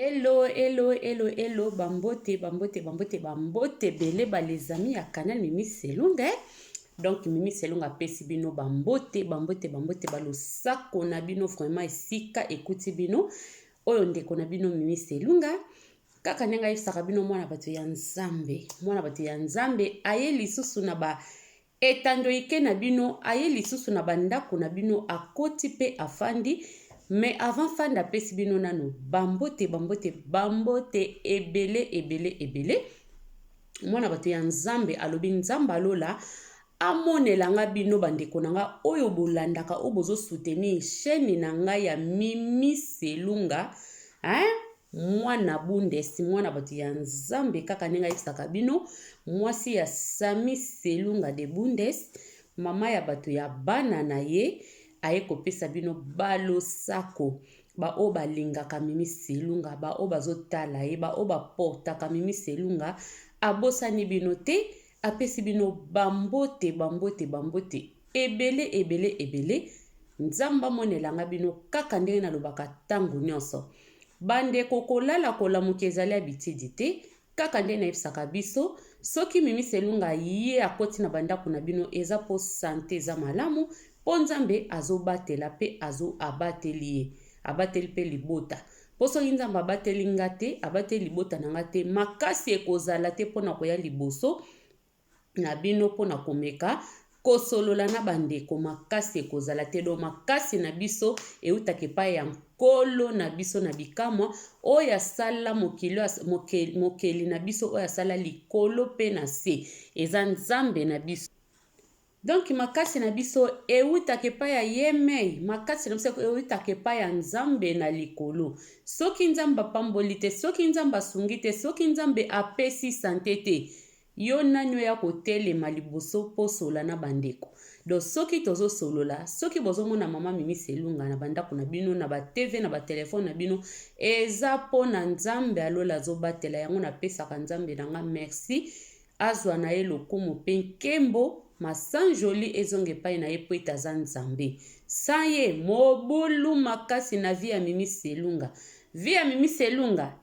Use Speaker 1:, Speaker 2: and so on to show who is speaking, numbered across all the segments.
Speaker 1: Hello, hello, hello, hello, bambote, bambote, bambote, bambote, bele, les amis à canal Mimi Selunga. Donc, Mimi Selunga pesi bino bambote, bambote, bambote, balosako na bino vraiment esika, écoute bino. Oyo ndeko na bino Mimi Selunga. Kaka nenga yefsaka bino mwana bato ya nzambe. Mwana bato ya nzambe, aye lisusu na ba etando ike na bino, aye lisusu na bandako na bino, akoti pe afandi. Mais avant fanda pesi bino nano bambote bambote bambote ebele mwana bato ya nzambe alobi nzambe alola amonela nga bino bandeko na nga oyo bolandaka oyo bozo soutenir chaîne na nga ya Mimi Selunga mwana bundesi mwana bato ya nzambe kaka nenga yebisaka bino mwasi ya Sami Selunga de Bundes mama ya bato ya bana na ye aye kopesa bino balosako ba o balingaka Mimi Selunga ba o bazotala ye ba o baportaka Mimi Selunga abosani bino te apesi bino bambote bambote bambote ebele nzamba monelanga bino kaka ndenge nalobaka tangu nyonso bandeko kolala kolamuka ezali abitidi te kaka ndenge nayebisaka biso soki Mimi Selunga ye akoti na bandako na bino eza po sante eza malamu po nzambe azobatela pe abateli ye abateli pe libota po soki nzambe abateli nga te abateli libota na nga te makasi ekozala te mpona koya liboso na bino mpona komeka kosolola na bandeko makasi ekozala te do makasi na biso eutaka epai ya nkolo na biso na bikamwa oyo asala mokeli na biso oyo asala likolo pe na se eza nzambe na biso. Donc makasi na biso eutaka epai ya yemei makasi na biso eutaka epai ya nzambe na likolo soki nzambe apamboli te soki nzambe asungi te soki nzambe apesi sante te yo nani oya kotelema liboso posola na bandeko donc soki tozosolola soki bozomona mama Mimi Selunga na bandako na bino na ba TV na ba telefone na bino eza pona nzambe alola azobatela yango napesaka nzambe na nga merci azwa na ye lokumu pe nkembo masanjoli ezonge epai na ye po ete aza nzambe sa ye mobulu makasi na vi ya Mimi Selunga vi ya Mimi Selunga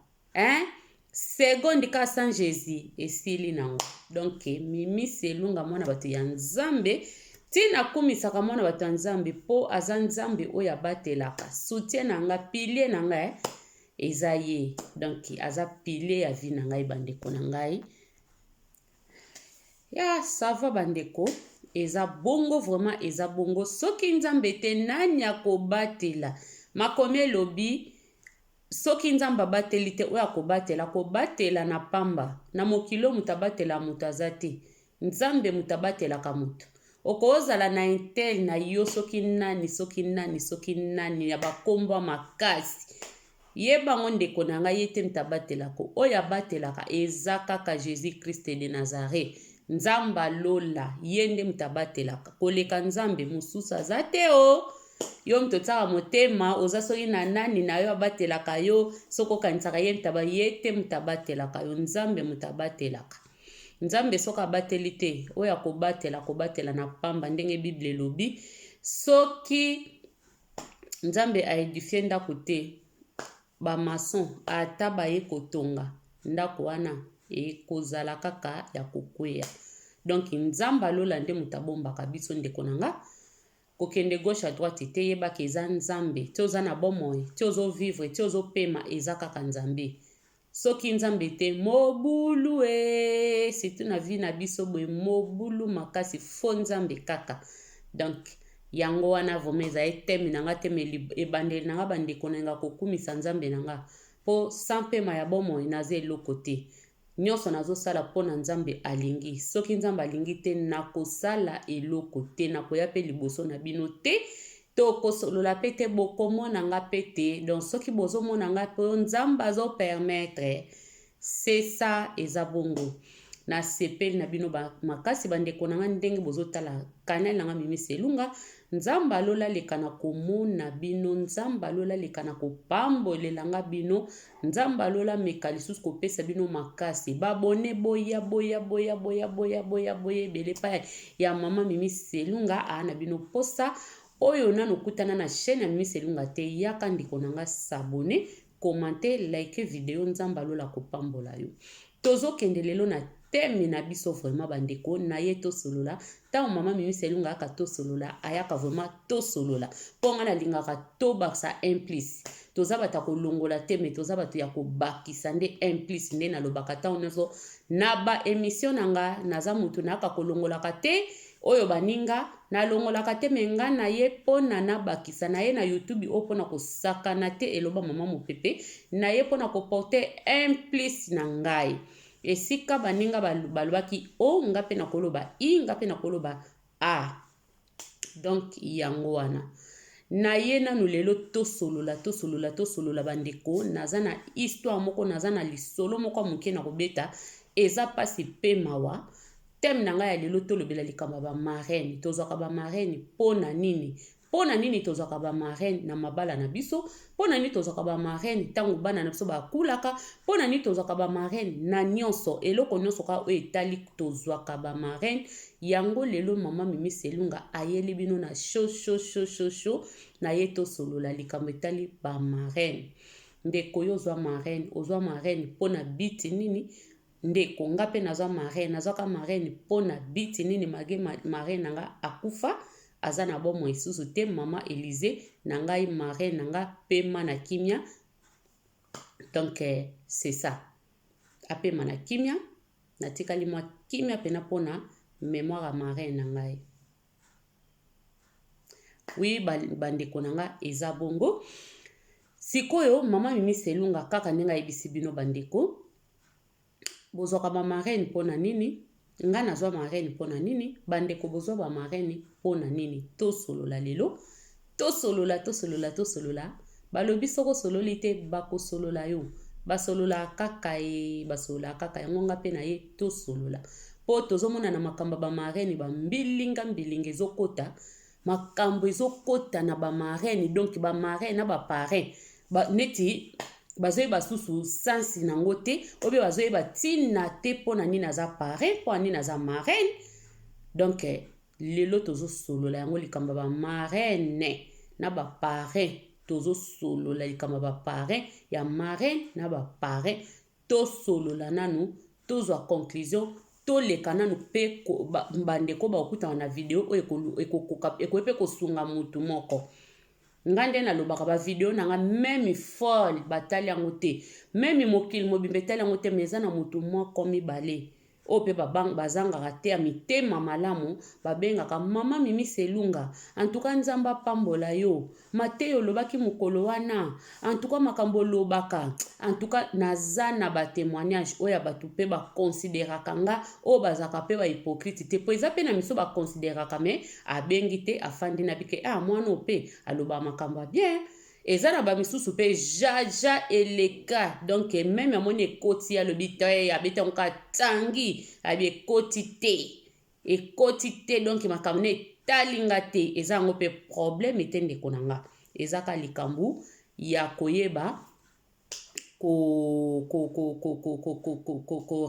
Speaker 1: segonde ka san Jésus esili nango donc Mimi Selunga mwana bato ya nzambe tina kumisaka mwana bato ya nzambe po aza nzambe oyo abatelaka soutien na nga pilier na nga eza ye donc aza pilier ya vi na ngai bandeko na ngai ya sava bandeko eza bongo vraiment eza bongo soki nzambe te nani akobatela makomi elobi soki nzambe abateli te oyo akobatela na pamba na mokilo moto abatela moto aza te nzambe moto abatelaka moto okozala na intel na yo soki nani ya bakombo makasi yebango ndeko na ngai ye te moto abatelaka oyo abatelaka eza kaka Jésus Christ de Nazareth nzambe alola ye nde moto abatelaka koleka nzambe mosusu aza te yo moto otaka motema oza soki na nani na yo abatelaka yo soki okanisaka ye te moto abatelaka yo nzambe moto abatelaka nzambe soki abateli te oyo akobatela na pamba ndenge Bible elobi soki nzambe aedifie ndako te bamason ata baye kotonga ndako wana ekozala kaka ya kokweya donc nzambe alola nde moto abombaka biso ndeko na nga kokende gauche à droite te yebaka eza nzambe te oza na bomoi te ozovivre te ozopema eza kaka nzambe soki nzambe te mobulu surtout na vie na biso boye mobulu makasi fo nzambe kaka donc yango wana vraimen eza eteme na nga teme ebandeli na nga bandeko na nga kokumisa nzambe na nga po sans pema ya bomoi naza eloko te nyonso nazosala mpona nzambe alingi soki nzambe alingi te nakosala eloko te nakoya pe liboso na bino te tokosolola pe te bokomona nga pe te donc soki bozomona nga po nzambe azopermettre c'est ça eza bongo na sepeli na bino makasi bandeko na nga ndenge bozotala kanal na nga Mimi Selunga nzambe alola leka na komona bino nzambe alola leka na kopambolela nga bino nzambe alola meka lisusu kopesa bino makasi babone boya ebele pa ya mama Mimi Selunga ana bino posa oyo nano kutana na chaîne ya Mimi Selunga te yaka ndiko na nga s'abonner commenter, like vidéo nzamba lola kopambola yo. Tozo kende lelo na teme na biso vraiment bandeko na ye to solola. Ta mama Mimi Selunga aka to solola, ayaka vraiment to solola. Ponga na lingaka to baksa implice. Toza bata ko longola teme, toza bata ya ko bakisa nde implice nde na lobaka ta onezo. Na ba émission nanga naza mutu na aka ko longola kate. Oyo baninga na longola kate menga na ye pona na bakisa na ye na YouTube o pona ko sakana te eloba mama mopepe na ye pona ko porter implice na ngai. Esika baninga balobaki o nga pe na koloba i nga pe na koloba a. Donc yango wana. Na ye nanu lelo to solola bandeko naza na histoire moko naza na lisolo moko muke na kobeta eza pasi pe mawa. Tem na ngai ya lelo tolobela likambo ba marraine tozwaka ba marraine pona nini tozwaka ba marraine na mabala na biso pona nini tozwaka ba marraine tango bana na biso bakulaka pona nini tozwaka ba marraine na nyonso eloko nyonso ka o etali tozwaka ba marraine yango lelo mama Mimi Selunga ayeli bino na show na ye to solola likambo etali ba marraine ndeko yo ozwa marraine pona biti nini ndeko nga pe nazwa marraine pona biti nini mage marraine nanga akufa aza na bomo isusu te mama Élysée na ngai marraine nanga pema na kimia. Donc c'est ça apema na kimia natikali mwa kimia pena pona mémoire marraine na ngai. Oui bandeko nanga eza bongo sikoyo mama Mimi Selunga kaka ndenga yebisi bino bandeko bozwaka ba marraine pona nini nga nazwa marraine pona nini bandeko bozwa ba marraine pona nini to solola lelo to solola balobi soko sololi te bako solola yo basolola kaka yango nga pe na ye to solola po tozomona na makamba ba marraine ba mbilinga ezokota makambo ezokota na ba marraine donc ba marraine na ba parrain ba neti bazoye basusu sansi nango te obe bazoye batina te pona nini naza parrain pona nini naza marraine. Donc lelo tozo solola yango likambo ba marraine na ba parrain tozo solola likambo ba parrain ya marraine na ba parrain to solola nanu tozwa conclusion to leka nanu pe bandeko ba okuta na video ekope kosunga mutu moko. Ngande na lobaka ba video nanga même folle batali yango te même mokili mobimbe tali yango te meza na mutu moko mibale o pe bazangaka te ya mitema malamu babengaka mama Mimi Selunga en tout cas nzamba pambola yo Mateyo lobaki mokolo wana en tout cas makambo lobaka en tout cas naza na ba témoignage oya batu pe ba considéraka nga o bazaka pe ba hypocrite te po eza pe na miso ba considéraka me abengi te afandi na bike mwana pe aloba makambo bien eza na ba misusu pe jaja eleka donc même amoni ekoti ya lobite ya beta nka tangi abi ekoti te donc makambo ne talinga te eza ngo pe problème etende konanga eza ka likambu ya koyeba ko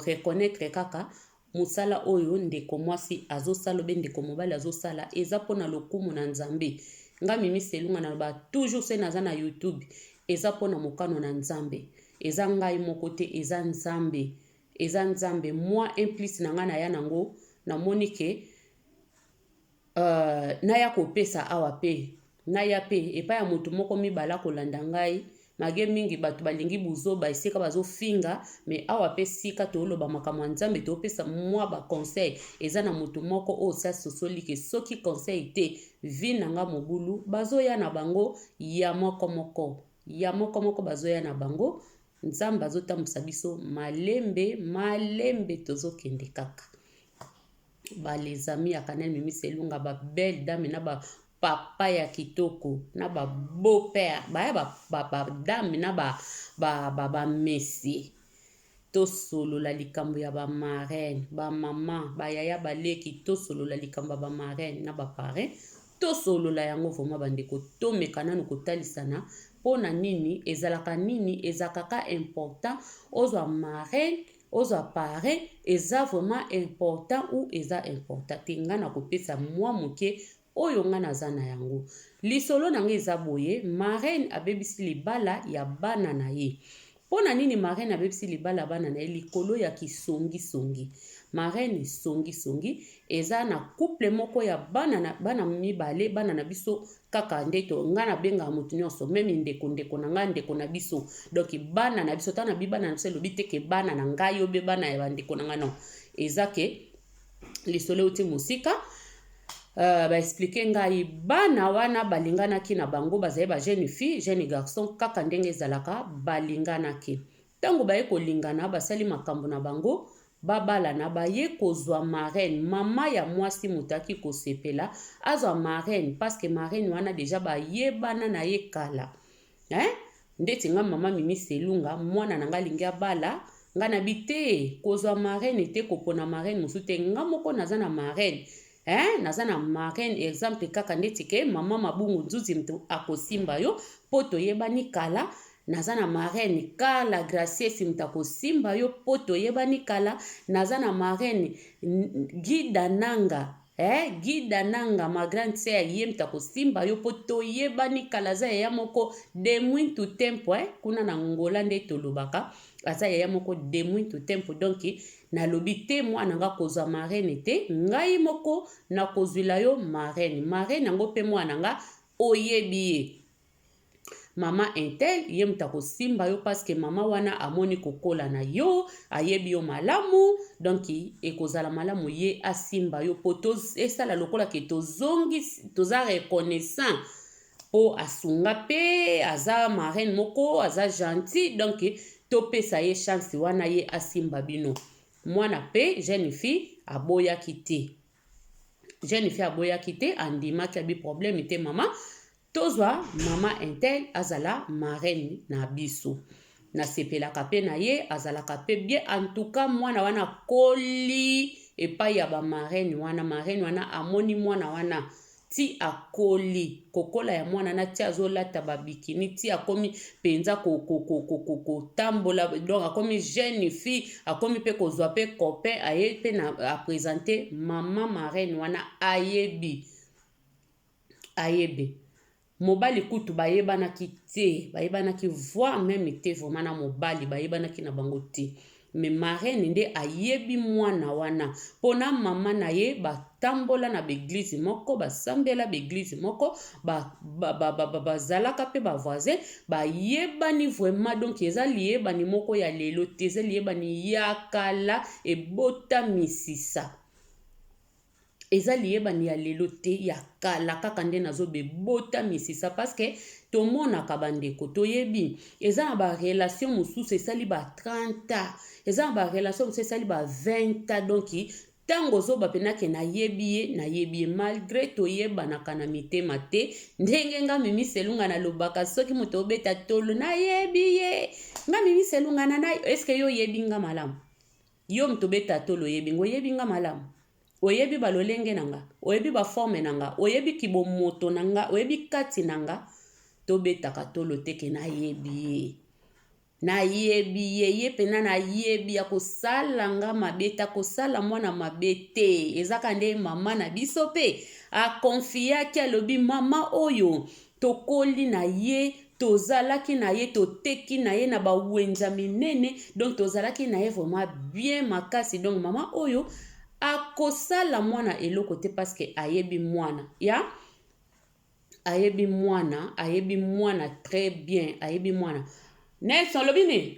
Speaker 1: reconnaître kaka musala oyo ndeko mwasi azosala be ndeko mobali azosala eza pona lokumu na Nzambe. Nga Mimi Selunga na ba toujours se naza na YouTube eza pona mokano na Nzambe eza ngai moko te eza Nzambe moi implice na nga na ya nango na monike na ya kopesa awa pe na ya pe epa ya mutu moko mibala kolanda ngai mage mingi batu balingi buzoba esika bazofinga me awa pe sika toloba makambo ya Nzambe topesa mwa ba conseil eza na mutu moko o sa sosolike soki conseil te vi nanga mobulu bazoya na bango ya moko moko bazoya na bango Nzambe azotambusa biso malembe tozokende kaka ba les amis ya Canal Mimi Selunga ba belle dame na ba papa ya kitoko na ba beau père ba dame na ba messie to solola likambo ya ba marraine ba mama ba yaya baleki to solola likambo ba marraine na ba parrain to solola yango vraiment bandeko to mekana no kotalisana pona nini ezalaka nini ezakaka important ozwa marraine ozwa parrain eza vraiment important ou eza important te nga na kopesa mwa moke oyo nga naza na yango. Lisolo na nga eza boye, marraine abebisi libala ya bana na ye. Pona nini marraine abebisi libala bana na ye likolo ya kisongi. Marraine songi eza na couple moko ya bana mibale, bana na biso kaka ndeto nga na benga mutu nyonso, meme ndeko na nga ndeko na biso. Donc bana na biso tana bana na biso lobi teke bana na ngai obe bana ya ndeko na nga non. Eza ke lisolo uti musika ba expliquer ngai bana wana balinganaki na bango bazali ba jeune fille, jeune garçon kaka ndenge ezalaka balinganaki. Tango baye kolingana basali makambo na bango babala na baye kozwa marraine, mama ya mwasi mutaki kosepela azwa marraine parce que marraine wana deja bayebana na ye kala. Ndeti nga mama Mimi Selunga mwana na nga lingi abala nga na bite kozwa marraine te kopona marraine musu te nga moko naza na marraine. Naza na marraine exemple kaka ndeti ke mama Mabungu Nzuzi mtu akosimba yo poto yebani kala. Naza na marraine Kala Graciesi mtakosimba yo poto yebani kala. Naza na marraine Gida Nanga Gida Nanga ma grande sœur ye mtakosimba yo poto yebani kala za ya moko de mwintu tempo kuna na ngola nde tolobaka aza ya moko de mwintu tempo. Donc na lobi te mwana nga kozwa marraine te ngai moko na kozwila yo marraine yango pe mwana nga oyebi ye. Mama Intel ye mtakosimba yo parce que mama wana amoni kokola na yo ayebi yo malamu. Donc ekozala malamu ye asimba yo poto esala lokola ke tozongi toza reconnaissant po asunga pe aza marraine moko aza gentil. Donc topesa ye chance wana ye asimba bino. Mwana pe jeune fille aboyaki te. Jeune fille aboyaki te andimaki abi problème te mama. Tozwa mama Intel azala marraine na biso. Na sepelaka pe na ye azalaka pe bien. En tout cas mwana wana koli epai ya ba marraine wana amoni mwana wana ti akoli kokola ya mwana na ti azolata babikini ti akomi penza ko tambola. Donc akomi jeune fille akomi pe kozwa pe copain aye pe na a présenter mama marraine wana ayebe mobali kutu bayebanaki te bayebanaki voire même te vraiment na mobali bayebanaki na bango te. Mais marraine nde ayebi mwana wana pona mama na ye batambola na beglise moko basambela beglise moko bazalaka pe ba voisin bayebani vraiment. Donc eza liyebani moko ya lelo te eza liyebani ya kala ebota misisa. Eza liyebani ya lelo te ya kala kaka nde nazobe bota misisa parce que tomonaka bandeko toyebi eza na ba relation mosusu esali ba 30 ans eza na ba relation mosusu esali ba 20 ans. Donc tango zoba penake nayebi ye malgré toyebanaka na mitema te ndenge nga Mimi Selunga na lobaka soki moto obeta tolo nayebi ye nga Mimi Selunga na est-ce que yo yebi nga malamu yo moto beta tolo yebi ngo yebi nga malamu oyebi balolenge nanga oyebi ba forme nanga oyebi kibomoto nanga oyebi kati nanga tobetaka tolo teke nayebi ye pena nayebi ya kosala nga mabeta kosala mwana mabete ezaka nde mama na biso pe a confiaki alobi mama oyo tokoli na ye tozalaki na ye toteki na ye na bawenza minene. Donc tozalaki na ye vraiment bien makasi. Donc mama oyo akosala mwana eloko te parce que ayebi mwana ya ayebi mwana très bien ayebi mwana. Nelson lobine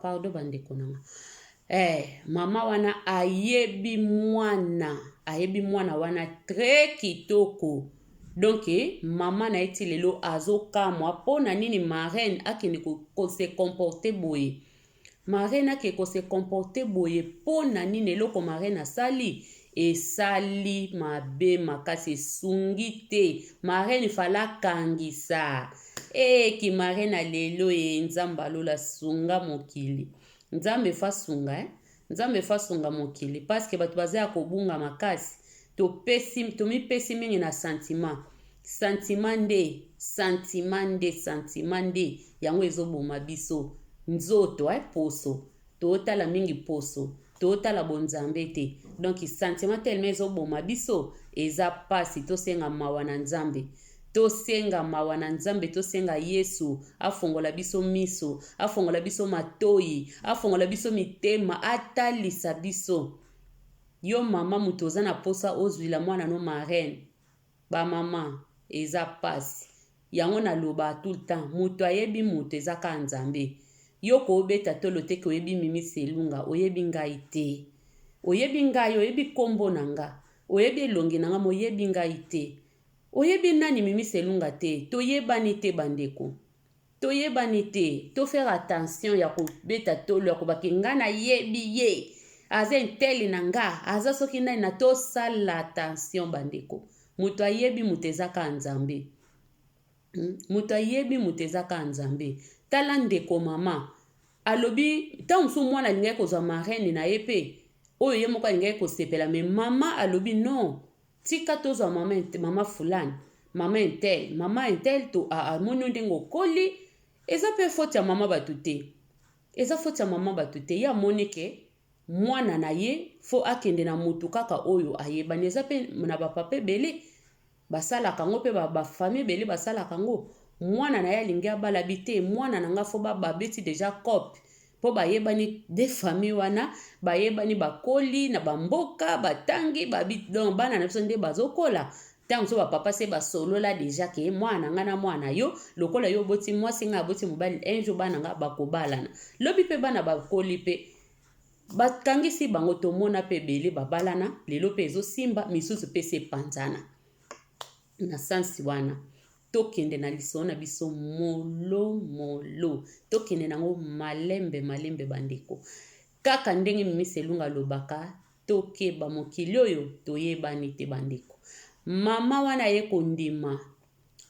Speaker 1: pardon bandeko nanga mama wana ayebi mwana wana très kitoko. Donc mama na eti lelo azokamwa pona nini marraine akende ko se comporter boye. Marraine akeko se comporter boye pona nini eloko marraine asali esali mabe makasi esungi te. Marraine fala kangisa ki marraine lelo nzambe alola sunga mokili nzambe fa sunga nzambe fa sunga mokili parce que bato bazaya kobunga makasi tomipesi mingi na sentiment nde yango ezoboma biso nzoto poso totala mingi poso totala bonzambe te. Donc sentiment tellement ezoboma biso eza pasi tosenga mawa na nzambe. Tosenga mawa na nzambe, tosenga Yesu afongola biso miso, afongola biso matoyi, afongola biso mitema, atalisa biso. Yo mama mutu oza na posa ozwila mwana no marraine. Ba mama eza pasi. Yango naloba tout le temps, mutu ayebi mutu eza ka nzambe. Yo ko obeta tolo te ko oyebi Mimi Selunga, oyebi ngai te. Oyebi ngai, oyebi kombo na nga. Oyebi elongi na nga, oyebi ngai te. Oyebi nani Mimi Selunga te. Toyebani te bandeko. Toyebani te. To faire attention ya ko beta tolo ya ko bakinga na yebi ye. Aza inteli na nga, aza soki nani na to sala attention bandeko. Mutu ayebi mutu eza ka nzambe. Mutu ayebi mutu eza ka nzambe. Tala ndeko mama. Alobi, ta msu mwana lingai kozwa marraine na ye pe. Oyo ye moko lingai kosepela. Me mama alobi non. Tika tozwa mama fulani. Mama intel to amoni ndengo koli. Eza pe faute ya mama batu te. Eza faute ya mama batu te. Ya monike. Mwana na ye fo akende na mutu kaka oyo ayebani. Eza pe na bapapa bele. Basala kango pe ba famille bele basala kango. Mwana na ya lingi abala bite. Mwana na nga fo babeti deja cop. Po bayebani de famille wana. Bayebani bakoli na bamboka. Batangi babit. Donc bana na biso nde bazokola. Tango so papa se basolola deja ke mwana nga na mwana yo. Lokola yo boti mwasi nga boti mobali. Enjo bana nga bakobalana. Lobi pe bana bakoli pe. Bakangisi bango tomona pe bele babalana. Lelo pe ezo simba. Misusu pe se panzana. Na sansi wana. Tokende na liso na biso molo. Tokende nango malembe bandeko. Kaka ndenge Mimi Selunga lobaka. Tokeba mokili oyo toyebani te bandeko. Mama wana aye kondima.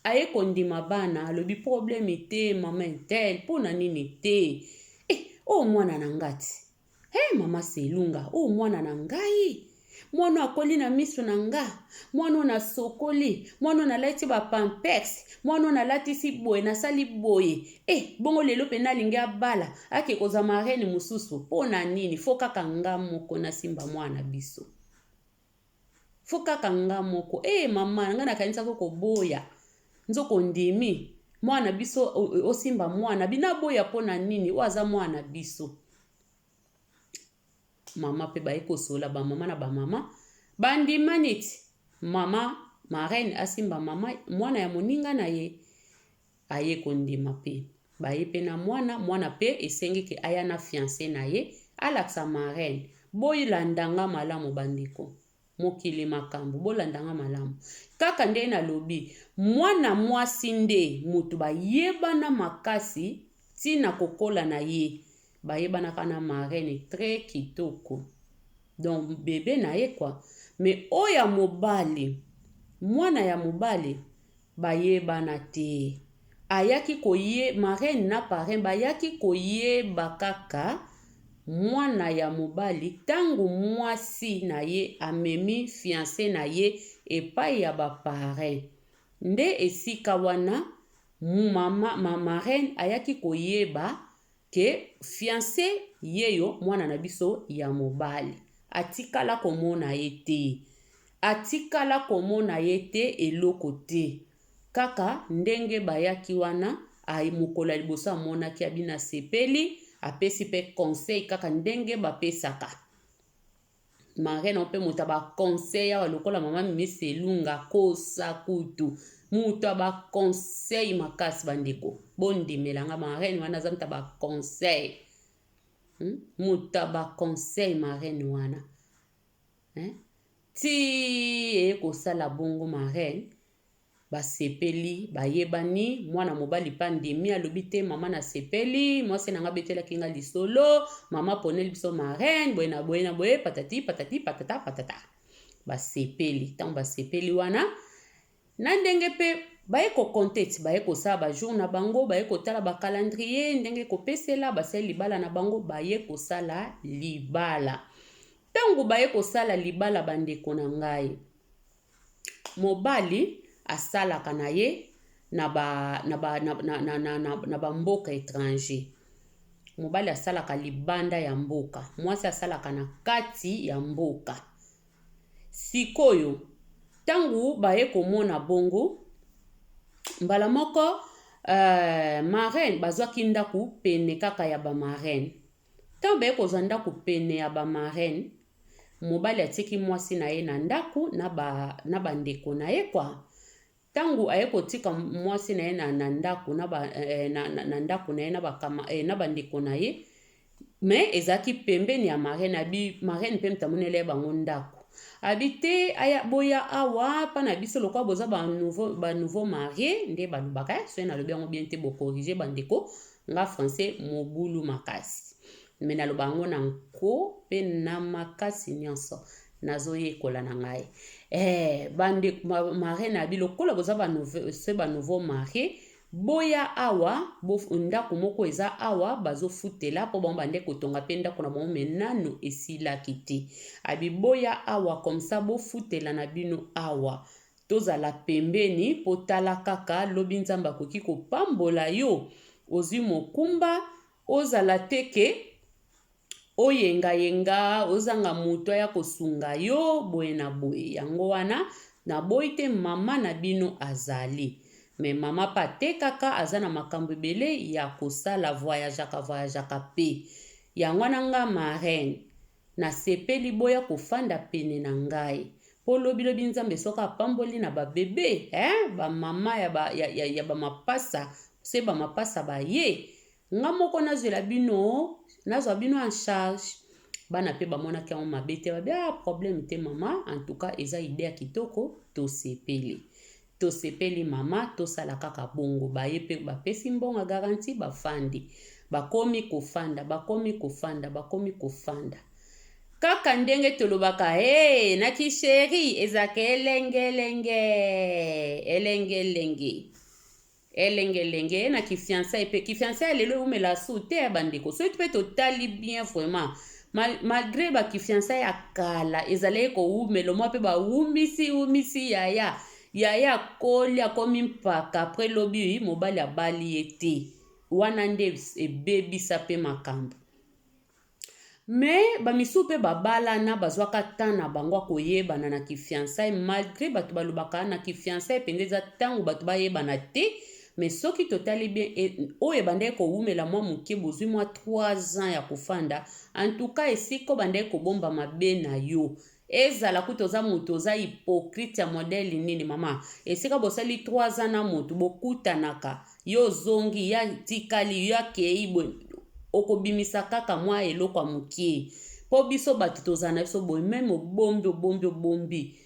Speaker 1: Aye kondima bana. Alobi problème te mama intel. Pona nini te. Oh mwana na ngati. Mama Selunga. Oh mwana na ngai. Mwana akoli na miso na nga. Mwana na sokoli. Mwana na lati ba pampex. Mwana na lati si boye na sali boye. Bongo lelo pe na lingi abala. Ake koza marraine mususu. Pona nini? Foka kanga moko na simba mwana biso. Foka kanga moko. Mama nga na kanisa koko boya. Nzoko ndimi. Mwana biso osimba mwana. Bina boya pona nini? Waza mwana biso. Mama pe bae kosola ba mama na ba mama bandi maniti mama marraine asimba mama mwana ya moninga na ye aye kondima pe bae pe na mwana pe esengi ke aya na fiancé na ye alaksa marraine boyilandanga malamu bandiko mokili makambo bolandanga malamu kaka nde na lobi mwana mwasi nde mutu bayebana makasi tina kokola na ye bayebana kana marraine très kitoko. Donc bébé na ye quoi. Mais oya mobali, mwana ya mobali bayebana te. Ayaki koye marraine na parrain bayaki koye bakaka mwana ya mobali tangu mwasi na ye amemi fiancé na ye epai ya ba parrain. Nde esika wana mama marraine ayaki koyeba ke fiancé yeyo mwana na biso ya mobali. Atikala komona ye te. Atikala komona ye te eloko te. Kaka ndenge bayaki wana ay mukola liboso amonaki abina sepeli apesi pe conseil kaka ndenge bapesaka. Marraine on pe muta ba conseil ya lokola mama Mimi Selunga kosa kutu. Muta ba conseil makasi bandeko. Bondimelanga marraine wana zamta ba conseil. Muta ba conseil marraine wana. Ti kosala bongo marraine. Basepeli, bayebani, mwana mobali pandemi alobi te mama na sepeli, mwasi nanga betela kinga lisolo, mama poneli biso marraine, boye patati patata. Basepeli, tango basepeli wana. Na ndenge pe baye ko contexte, baye ko sala ba jour na bango, baye ko tala ba calendrier, ndenge ko pesela basali libala na bango, baye ko sala libala. Tango baye ko sala libala bandeko na ngai. Mobali asalaka na ye na ba mboka étranger. mobali asalaka libanda ya mboka, mwasi asalaka na kati ya mboka. Sikoyo tangu baye komona bongo mbala moko marraine bazwaki ndaku pene kaka ya ba marraine. Tango baye kozwa ndaku pene ya ba marraine, mobali atiki mwasi na ye na ndaku na bandeko na ye kwa. Tangu aye kotika mwasi na ye na ndaku na ndaku na ye na bandeko na ye, me ezaki pembeni ya marraine mpe mtamonele bango ndaku. Habité aya boya awa pa na biso lokwa boza ba nouveau marié nde balubaka so na lobi yango bien te bo corriger bandeko nga français mobulu makasi. Me na lobango na nko pe na makasi nyonso nazoyekola na ngai. Bandeko marraine na bilokola boza ba nouveau marié boya awa ndako moko eza awa bazofutela po bango bande kotonga pe ndako na bango menano esilaki te. Abi boya awa comme ça bofutela na bino awa tozala pembeni po tala kaka lobi nzamba koki kopambola yo ozwi mokumba ozala teke oyenga ozanga muto ya kosunga yo boye na boye. Yango wana na boyi te mama na bino azali. Me mama pa te kaka aza na makambo ebele ya kosala voyageaka pe. Yango wana nga marraine na sepeli boya kofanda pene na ngai. Po lobi nzambe soka apamboli na ba bebe, ba mama ya ba mapasa, se ba mapasa ba ye. Nga moko nazwela bino, nazwa bino en charge. Bana pe bamonaki yango mabe te ba problème te mama, en tout cas eza idée ya kitoko to sepeli. To sepeli mama to sala kaka bongo baye pe bapesi mbongo garanti bafandi. Bakomi kofanda. Kaka ndenge tolobaka naki chéri ezaka elenge na kifiançailles pe kifiançailles lelo umela su te ya bandeko. So tu pe totali bien vraiment. Malgré ba kifiançailles akala ezale ko umelo mo pe ba umisi yaya koli akomi mpaka après lobi mobali abali ete wana nde ebebisa pe makambo. Me bamisu pe babalana bazwaka tan na bango koyebana na kifiançailles malgré bato balobaka na kifiançailles pendeza tango bato bayebana te. Mais soki totali bien oye bande ko umela mwa muke bozwi mwa 3 ans ya kofanda en tout cas esiko bande ko bomba mabe na yo. Ezala kutoza muto za hypocrite ya modèle nini mama. Esika bosali 3 ans na mutu bokutanaka yo zongi ya tikali ya keibwe okobimisa kaka mwa eloko ya mukie. Po biso bato tozana biso boy même bombi.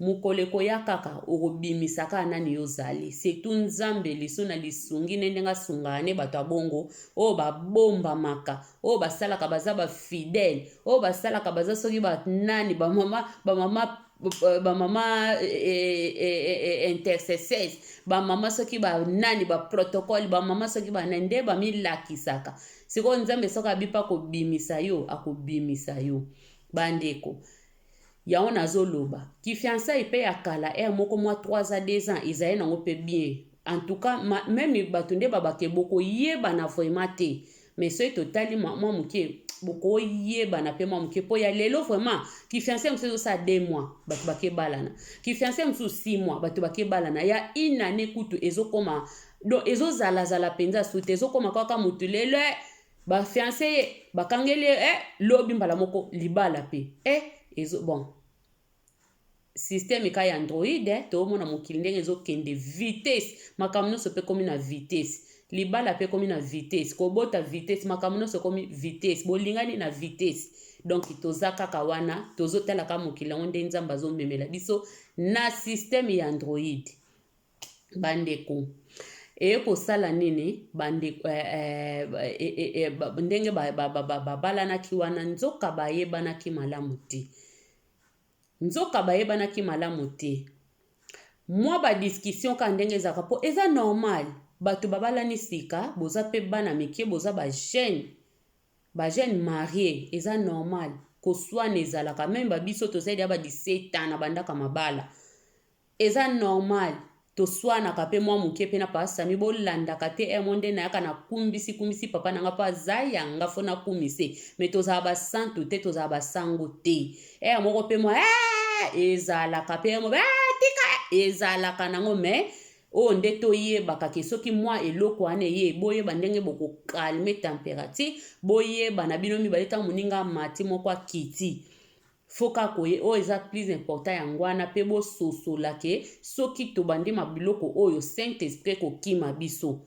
Speaker 1: Mukoleko ya kaka okobimisa kaka nani yozali. C'est tout nzambe liso na lisungi nendenga sungane bato abongo o babomba maka o basalaka baza ba fidèle o basalaka baza soki ba nani ba mama intercesseurs ba mama soki ba nani ba protocole ba mama soki ba nende ba milakisaka. Siko nzambe soka bipa kobimisa yo akobimisa yo bandeko. Yango nazoloba kifiançailles pe ya kala moko mwa 3 ans 2 ans izaye nango pe bien. En tout cas même bato nde babake boko yebana vraiment te. Mais so totali mwa muke boko yebana pe mwa muke po ya lelo vraiment kifiançailles mso sa 2 mois bato bake balana. Kifiançailles mso 6 mois bato bake balana. Ya une année kutu ezokoma donc ezozala penza sute ezokoma kaka mutu lelo ba fiancé bakangeli lobi mbala moko libala pe bon système ka ya Android to mona mokili ndenge ezokende vitesse makambo nyonso pe komi na vitesse libala pe komi na vitesse kobota vitesse makambo nyonso komi vitesse bolingani na vitesse. Donc toza kaka wana tozotala ka mokili yango nde nzambe azomemela biso na système ya Android bandeko. Kosala nini bandeko ndenge babalanaki wana nzoka bayebanaki malamu te. Mwa ba discussion ka ndenge ezaka po eza normal bato babalani sika boza pe bana mike boza ba jeune marié eza normal koswana ezalaka même babiso tozali ya ba 17 ans na bandaka mabala eza normal toswanaka mpe mwa moke mpe na papa Sami bolandaka te monde na yaka na kumbisi papa nanga mpo aza yanga fo nakumise me tozala basantu te tozala basango te moko mpe mwa ezalaka mpe mo tika ezalaka nango me oyo nde toyebaka ke soki mwa eloko wana eye boyeba ndenge bokokalme température boyeba na bino mibale ntango moninga mati moko akiti foka koye oyo eza plus important yango wana mpe bososola ke soki tobandi mabiloko oyo saint esprit kokima biso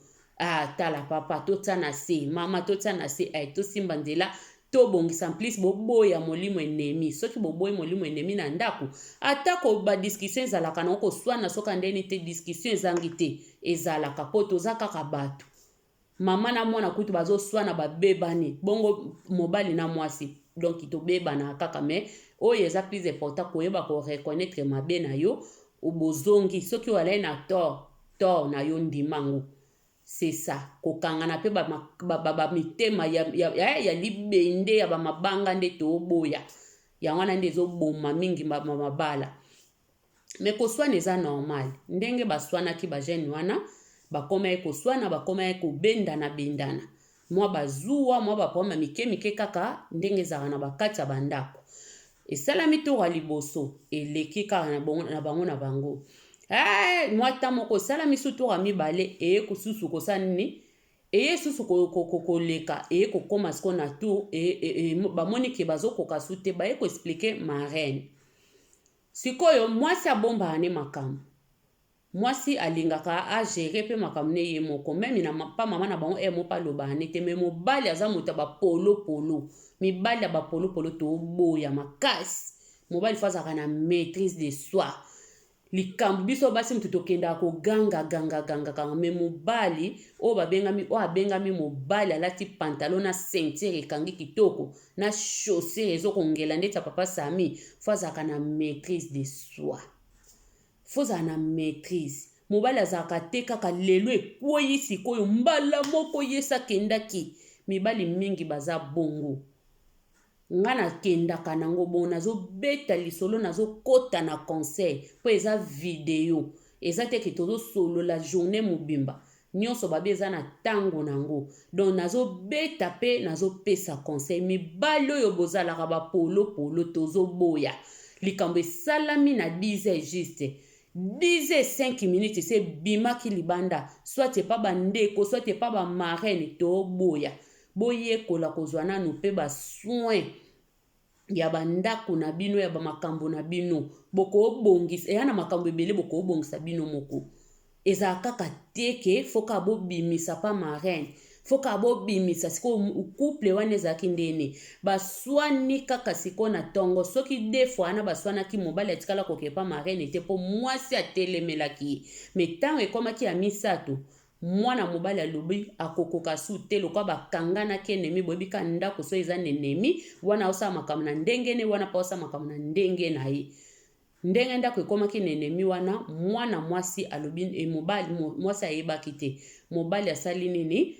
Speaker 1: tala papa totia na se mama totia na se tosimba nzela tobongisa plus boboya molimo enemi soki boboyi molimo enemi na ndako atako badiscussion ezalaka na okoswana soka ndeni te discussion ezangi te ezalaka po toza kaka bato mama na mwana kutu bazoswana babebani bongo mobali na mwasi donc tobebana kaka me oyo eza plus important koyeba koreconnaître mabe na yo obozongi soki walai na tort na yo ndimango c'est ça kokangana mpe bamitema ya libende ya bamabanga nde toboya yango wana nde ezoboma mingi mabala me koswana eza normal ndenge baswanaki bajene wana bakoma ye koswana bakoma ye kobendana mwa bazuwa mwa bapoma mike kaka ndenge ezalaka na bakati ya bandako esalami toka liboso eleki kaka na bango mwata moko esalami su toka mibale eye kosusu kosala nini eye susu koleka eye kokoma siko na tour bamoni ke bazokoka su te baye koexplike marraine sikoyo mwasi abombaka ne makambo mwasi alingaka agere mpe makambo ne ye moko meme na pa mama na bango mo pa lobaka ne te me mobali aza moto ya bapolopolo mibali ya bapolopolo toboya makasi mobali fo azalaka na maîtrise de soi likambo biso basi mutu tokendaka koganga me mobali oyo abengami mobali alati pantalon na ceinture ekangi kitoko na chaussure ezokongela ndeti ya papa Sami fo azalaka na maîtrise de soi fo azala na maîtrise mobali azalaka te kaka lelo ekweyi sikoyo mbala moko yesa kendaki mibali mingi baza bongo nga nakendaka nango bongo nazobeta lisolo nazokota na conseil mpo eza video eza te ke tozosolola journée mobimba nyonso babe eza na ntango nango donc nazobeta mpe nazopesa conseil mibali oyo bozalaka bapolopolo tozoboya likambo esalami na 10 juste 5 minutes se bimaki libanda soit epa bandeko soit epa bamarraine toboya boyekola kozwa nanu mpe basoin ya bandako na bino ya bamakambo na bino bokoobongisa eya na makambo ebele bokoobongisa bino moko ezala kaka teke foka bobimisa pa marraine foka bobimisa siko couple wana ezalaki ndeni baswani kaka siko na ntongo soki defo wana baswanaki mobali atikala kokepa marraine te mpo mwasi atelemelaki me ntango ekomaki ya misato mwana mobali alobi akokoka su te lokwa bakanganaki enemi boyebika ndako so eza na enemi wana osala makambo na ndenge ne wana mpa osala makambo na ndenge na ye ndenge ndako ekomaki na enemi wana mwana mwasi alobi mobali mwasi ayebaki te mobali asali nini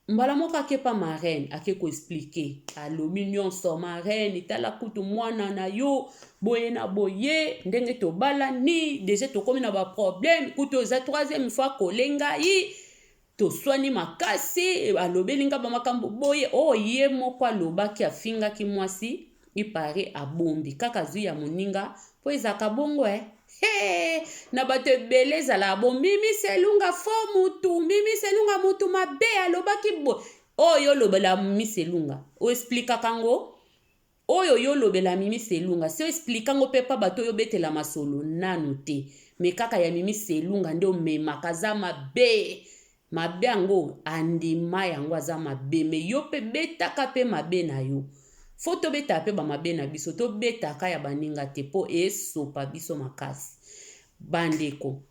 Speaker 1: mbala moko akepa marraine ake koexplike alobi nyonso marraine tala kutu mwana na yo boye na boye ndenge tobalani deja tokomi na baproblème kutu eza 3e fois kolengai toswani makasi alobeli nga bamakambo boye ye moko alobaki afingaki mwasi ipare abombi kaka zwi ya moninga mpo ezalaka bongo na bato ebele ezala bo Mimi Selunga fo mutu Mimi Selunga mutu mabe alobaki bo oyo lobela Mimi Selunga o explica kango oyo yo lobela Mimi Selunga si o explica ngo pepa bato yo betela masolo nanu te me kaka ya Mimi Selunga nde omemaka za mabe ango andima yango aza mabe me yo pe betaka pe mabe na yo fo tobeta pe bamabe na biso tobetaka ya baninga te mpo esopa biso makasi bandeko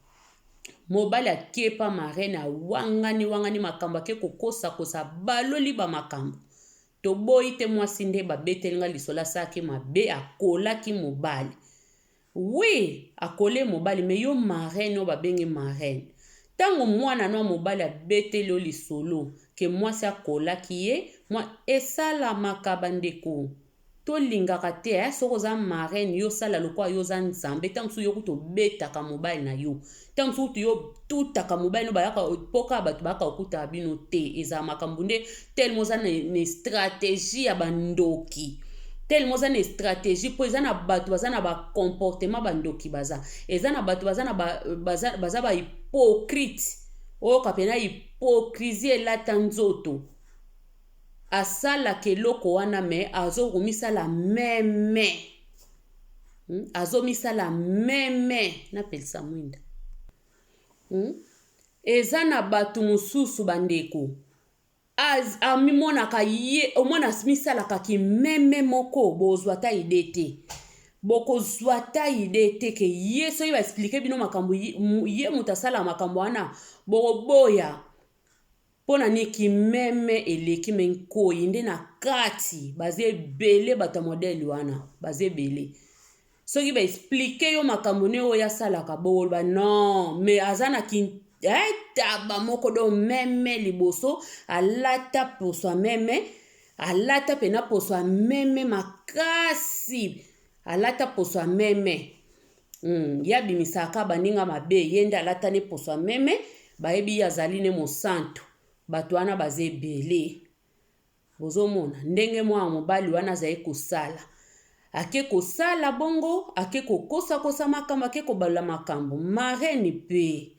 Speaker 1: mobali akepa marraine awangani makambo ake kokosa baloli bamakambo toboyi te mwasi nde babetelinga lisola saki mabe akolaki mobali oui akole mobali me yo marraine oyo babengi marraine ntango mwana no mobali abeteli yo lisolo ke mwasi akolaki ye esalamaka bandeko tolingaka te soki oza marraine yosala lokwa yo oza nzambe ntango mosusu yo kutu obetaka mobali na yo ntango mosusu kutu yo tutaka mobali no bayaka mpoka bato bayaka okutaka bino te ezala makambo nde telema oza na stratégie ya bandoki telema oza na stratégie mpo eza na bato baza na bacomportement bandoki baza eza na bato baza bahypocrite oyoka mpena hypocrisie elata nzoto asalaka eloko wana me azokomisala meme azomisala meme napelisa mwinda eza na bato mosusu bandeko amimonaka ye omona misalaka ki meme moko bozwa ta ide te bokozwa ta ide te ke ye soki baexplike bino makambo ye moto asala makambo wana bokoboya mpona niki meme eleki me nkoyi nde na kati baza ebele bato ya modele wana baza ebele soki baexplike yo makambo ne oyo asalaka boloba non me aza na taba moko do meme liboso alata poso ya meme alata pena poso ya meme makasi alata poso ya meme yabimisaka baninga mabe ye nde alata ne poso ya meme bayebi ye azali ne mosantu bato wana baza ebele bozomona ndenge mwana mobali wana azali kosala ake kosala bongo ake kokosa makambo ake kobalola makambo marraine mpe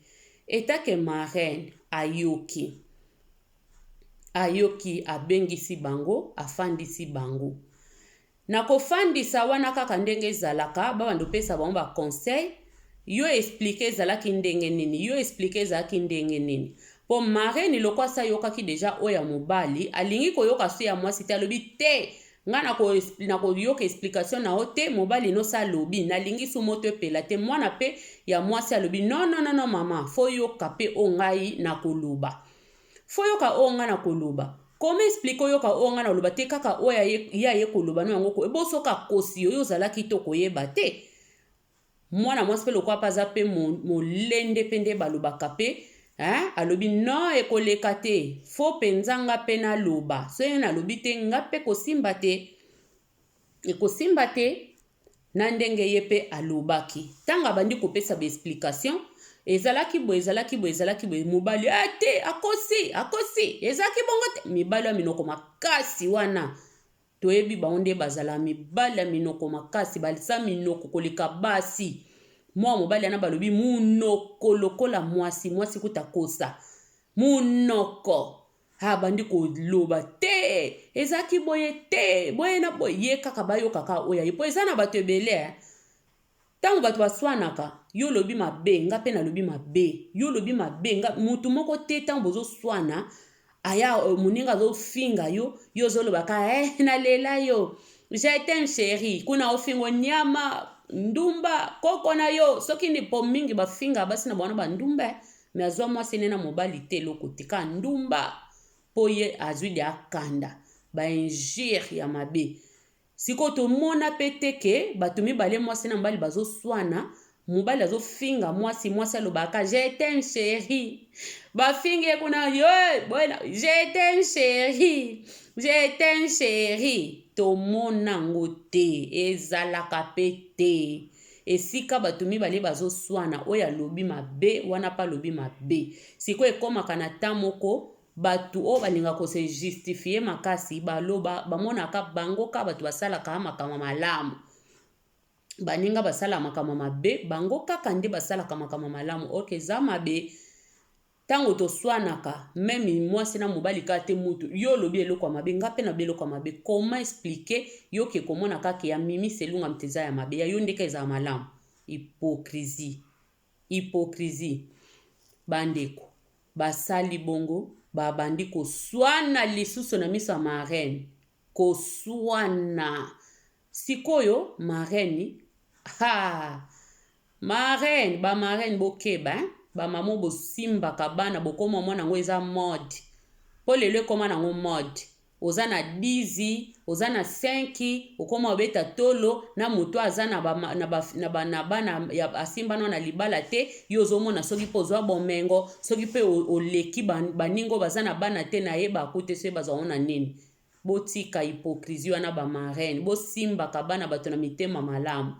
Speaker 1: etake marraine ayoki abengisi bango afandisi bango na kofandisa wana kaka ndenge ezalaka babando pesa bango baconseil yo explike ezalaki ndenge nini yo explike ezalaki ndenge nini po marraine loko asa yokaki deja oya mobali alingi koyoka so ya mwasi te alobi te nga na koyoka explication na o te mobali no sa lobi nalingi su moto epela te mwana pe ya mwasi alobi non mama fo yoka pe o ngai na koloba fo yoka o nga na koloba koma explique oyoka o nga na koloba te kaka oya ye koloba no yango ebosoka kosi oyo ozalaki to koyeba te mwana mwasi pe lokwa paza pe molende pe nde balobaka pe alobi non ekoleka te fo penza nga pe naloba soki nalobi te nga pe kosimba te ekosimba te na ndenge ye pe alobaki ntango abandi kopesa baexplication ezalaki boye mobali te akosi ezalaki bongo te mibali ya minoko makasi wana toyebi bango nde bazala mibali ya minoko makasi balisa minoko koleka basi mwa mobali ana balobi munoko lokola mwasi kuta kosa munoko bandi koloba te ezalaki boye te boye na boye ye kaka bayokaka oya ye po eza na bato ebele ntango bato baswanaka yo lobi mabe nga pe nalobi mabe yo lobi mabe nga mutu moko te ntango bozoswana aya moninga azofinga yo ozolobaka nalela yo j'étais chéri kuna ofingo nyama ndumba koko na yo soki ni po mingi bafinga basi na bwana bandumba me azwa mwasi ne na mobali te loko tika ndumba po ye azwi de akanda bainjire ya mabe siko tomona pe te ke bato mibale mwasi na mobali bazoswana mobali azofinga mwasi alobaka j'étais chéri bafinge kuna yo bona j'étais chéri tomona ngo te ezalaka pe te esika bato mibale bazoswana oyo alobi mabe wana pa alobi mabe siko ekomaka na ta moko bato oyo balinga kose justifie makasi baloba bamonaka bango ka bato basalaka makambo malamu baninga basala makambo mabe bango kaka nde basalaka makambo malamu oke eza mabe tango toswanaka meme mwasi na mobali kaka te mutu yo lobi eloko ya mabe nga pe na eloko ya mabe koma explike yo ke komona kaka ya mimi selunga mteza ya mabe ya yo ndeka eza malamu hypocrisie bandeko basali bongo babandi koswana lisusu na miso ya marraine koswana sikoyo marraine marraine bokeba bamama bosimbaka bana bokoma mwana yango eza mode mpo lelo ekoma nango mode oza na 10 oza na 5 okoma obeta tolo na moto aza na bana asimbana na libala te yo ozomona soki mpo ozwa bomengo soki mpe oleki baningo baza na bana te nayeba akute so bazango na nini botika hypocrisie wana ba marraine, bosimbaka bana bato na mitema malamu,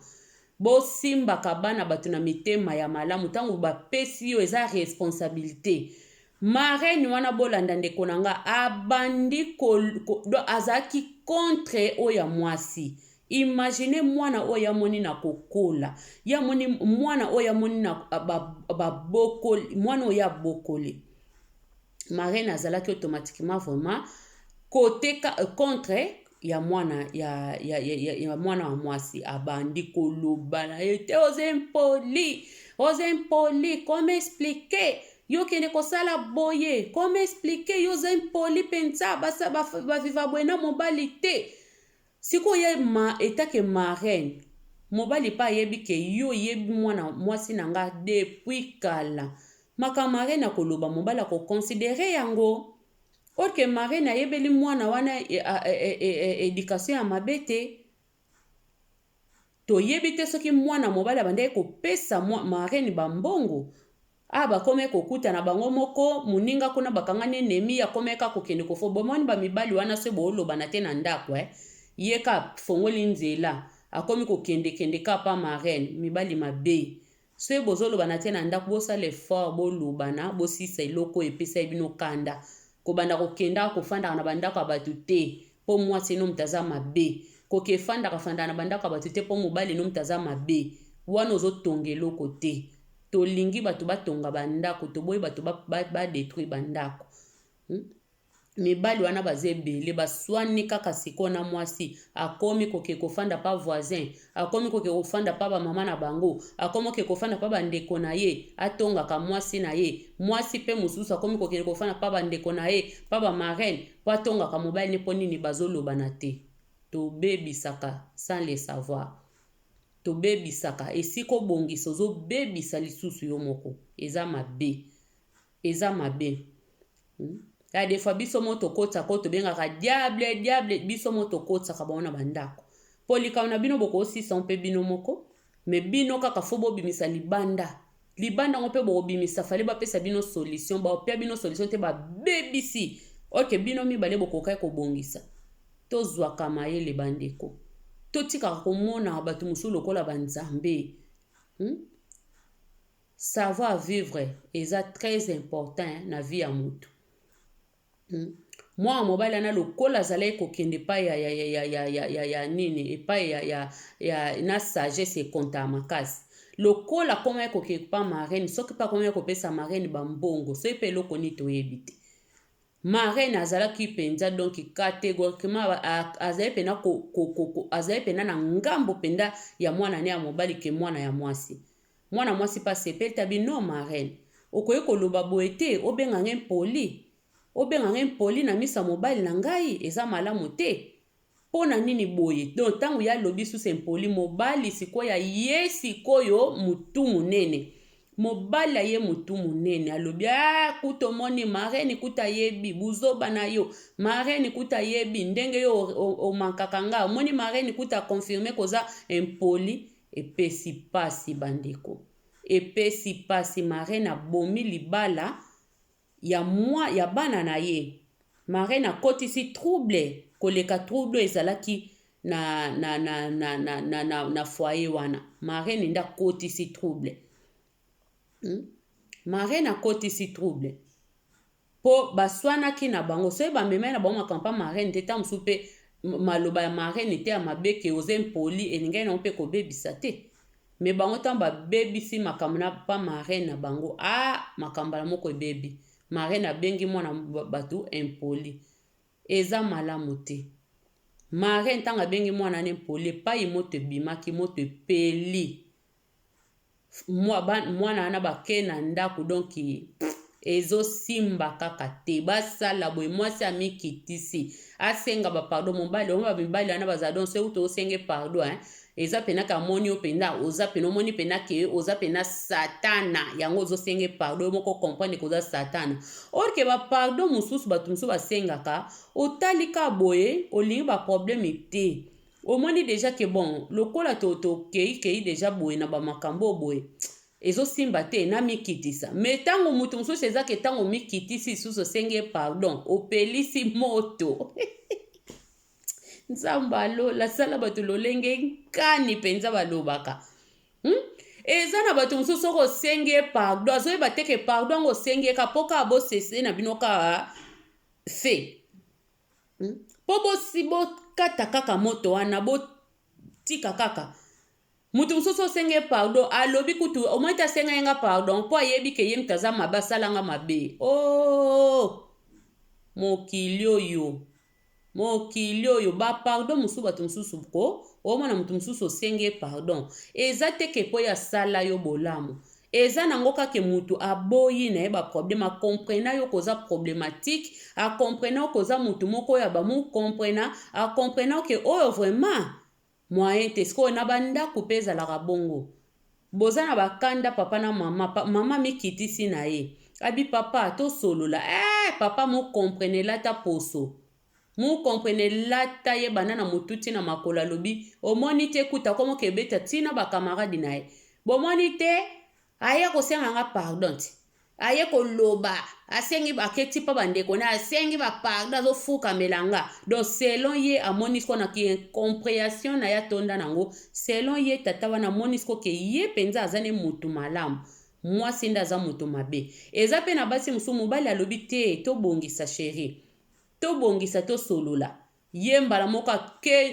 Speaker 1: bosimbaka bana bato na mitema ya malamu ntango bapesi yo eza responsabilité. Marraine wana bolanda ndeko na nga abandi azalaki contre oya mwasi. Imagine mwana oya moni na kokola, ya moni mwana oya moni na babokoli, mwana oya bokoli. Marraine azalaki automatiquement vraiment côté contre ya mwana ya mwana wa mwasi, abandi koloba na ete aux impoli, comment expliquer yo kende kosala boye, comment expliquer yo impoli pensa baviva bwena mobali te. Siko ye etake marraine mobali pa yebi ke yo yebi mwana mwasi nanga depuis kala, maka marraine akoloba mobali ko considérer yango. Orke marraine ayebeli mwana wana éducation ya mabe te. Toyebi te soki mwana mobali abandaki kopesa marraine bambongo. Bakome kokuta na bango moko muninga kuna bakangani enemi akomeka kokende kofo bomoni ba mibali wana se booloba na te na ndako yeka fongoli nzela akomi kokende ka pa marraine mibali mabe. Se bozoloba na te na ndako bosala effort bolobana bosisa eloko epesa bino kanda. Kobanda kokenda kofanda na bandako abatu te po mwasi no mtaza mabe. Koke fanda na bandako abatu te po mobali no mtaza mabe. Wana ozotonga eloko te. Tolingi batu batonga bandako, toboyi batu ba détruire bandako. Mibali wana bazebele baswani kaka siko na mwasi akomi koke kofanda pa voisin, akomi koke kofanda pa ba mama na bango, akomi koke kofanda pa bandeko na ye, atonga ka mwasi na ye, mwasi pe mususu akomi koke kofanda pa bandeko na ye, pa ba marraine, pa tonga ka mobali ne poni ni bazoloba na te. To bebisaka sans le savoir. To bebisaka esiko bongisa zo bebisa lisusu yo moko. Eza mabe. Eza mabe. Ya des fois biso moto kota koto bengaka diable biso moto kota ka baona bandako. Polika na bino boko aussi son pe bino moko, mais bino kaka fobo bimisa libanda. Libanda ngo pe bo bimisa fale ba pesa bino solution, ba pe bino solution te ba bebisi. OK bino mi bale boko kai ko bongisa. Tozwa kamaye le bandeko. Totika komona batu musu lokola banzambe. Savoir vivre est très important na vie ya mutu. Moi mobile ana lokola zalai kokende pa ya nini epa ya na sagesse konta makasi. Lokola koma koke pa marraine soki pa koma kopesa marraine bambongo so epe loko ni toyebite. Marraine azalaki penza donc catégoriquement azali pena na ngambo penda ya mwana ne ya mobali ke mwana ya mwasi. Mwana mwasi pa sepel tabi no marraine. Okoye koloba boete obenga ngempoli. Obenga ngempoli na misa mobali na ngai eza malamu te. Pona nini boye. Donc tangu ya lobi sous impoli mobali sikoya ye sikoyo mutu munene. Mobali ye mutu munene alobi kuto moni marraine kuta yebi buzoba na yo. Marraine kuta yebi ndenge yo o mankaka nga. Moni marraine kuta confirmer koza impoli. Epesi pasi bandeko. Epesi pasi marraine abomi libala ya bana na ye. Marraine akotisi trouble. Koleka trouble ezalaki na foyer wana. Marraine nda kotisi trouble. Marraine akotisi trouble. Po baswanaki na bango. So ba meme na bango makampa marraine teta msupe maloba ya marraine te ya mabeke oze mpoli eningai na mpe kobebisa te. Me bango tamba bebisi makamna pa marraine na bango. Makambala moko bebi. Marraine abengi mwana batu impoli. Eza malamu te. Marraine tanga bengi mwana impoli pa imote bimaki moto peli. Mwana ana bake na ndaku donki ezo simba kaka te basala boye mwasi amikitisi asenga ba pardon mobali on ba mibali ana bazadon se uto osenge pardon eza pena ka moni openda oza pena moni pena ke oza pena satana yango ozo senge pardon moko comprendre koza satana or ke ba pardon mususu batu mususu basengaka otalika boye olingi ba problème te omoni déjà que bon lokola to kei déjà boye na ba makambo boye ezo simba te na mikitisa me tango mutu mususu eza ke tango mikitisi susu senge pardon opelisi moto nzamba la sala bato lolenge nkani mpenza balobaka. Eza na bato mosusu soko osengi ye pardon azoyeba te ke pardon ngo osengi ye ka mpo kaka bosese na bino kaka fe. Mpo bokata kaka moto wana botika kaka mutu mosusu osengi ye pardon alobi kutu omoi te asenga ye nga pardon mpo ayebi ke ye mutu aza mabe asalanga mabe. Mokili oyo bapardon mosusu bato mosusu ko omona mutu mosusu osengi ye pardon eza te ke mpo ye asala yo bolamu eza nango kaka mutu aboyi na ye baproblème akomprena yo koza problématique akomprena yo koza mutu moko oyo abamukomprena akomprena ke oyo vraiment moyen te sikoyo na bandako mpe ezalaka bongo boza na bakanda papa na mama mikitisi na ye abi papa tosolola papa mokomprenela ta poso mokomprenela ta ye bana na motu ntina makolo alobi omoni te kuta komoka ebeta ntina bakamaradi na ye bomoni te aye kosenga nga pardon te aye koloba asengi baketi mpa bandeko na asengi bapardon azofukamela nga donc selon ye amoni siko na compréhension na ye atonda nango selon ye tata wana amoni siko ke ye mpenza aza ne motu malamu mwasi nde aza motu mabe eza mpe na basi mosusu mobali alobi te tobongisa sheri tobongisa tosolola ye mbala moko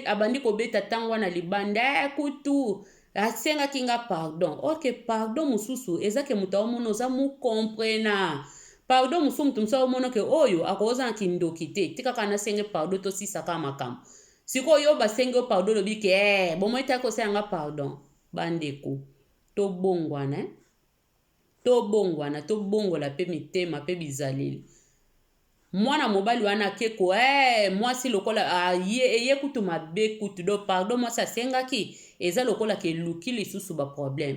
Speaker 1: abandi kobeta ntango wana libanda kutu asengaki nga pardon ok pardon mosusu eza ke moto aomona oza mokomprena pardon mosusu moto mosusu aomona ke oyo akoza na kindoki te tikaka nasenge pardon tosisaka makambo sikoyo basengi yo pardon lobi ke bomoi te akosala nga pardon bandeko tobongwana tobongola mpe mitema mpe bizaleli mwana mobali wana akeko mwasi lokola eye kutu mabe kutu do pardon mwasi asengaki eza lokola ke luki lisusu baproblème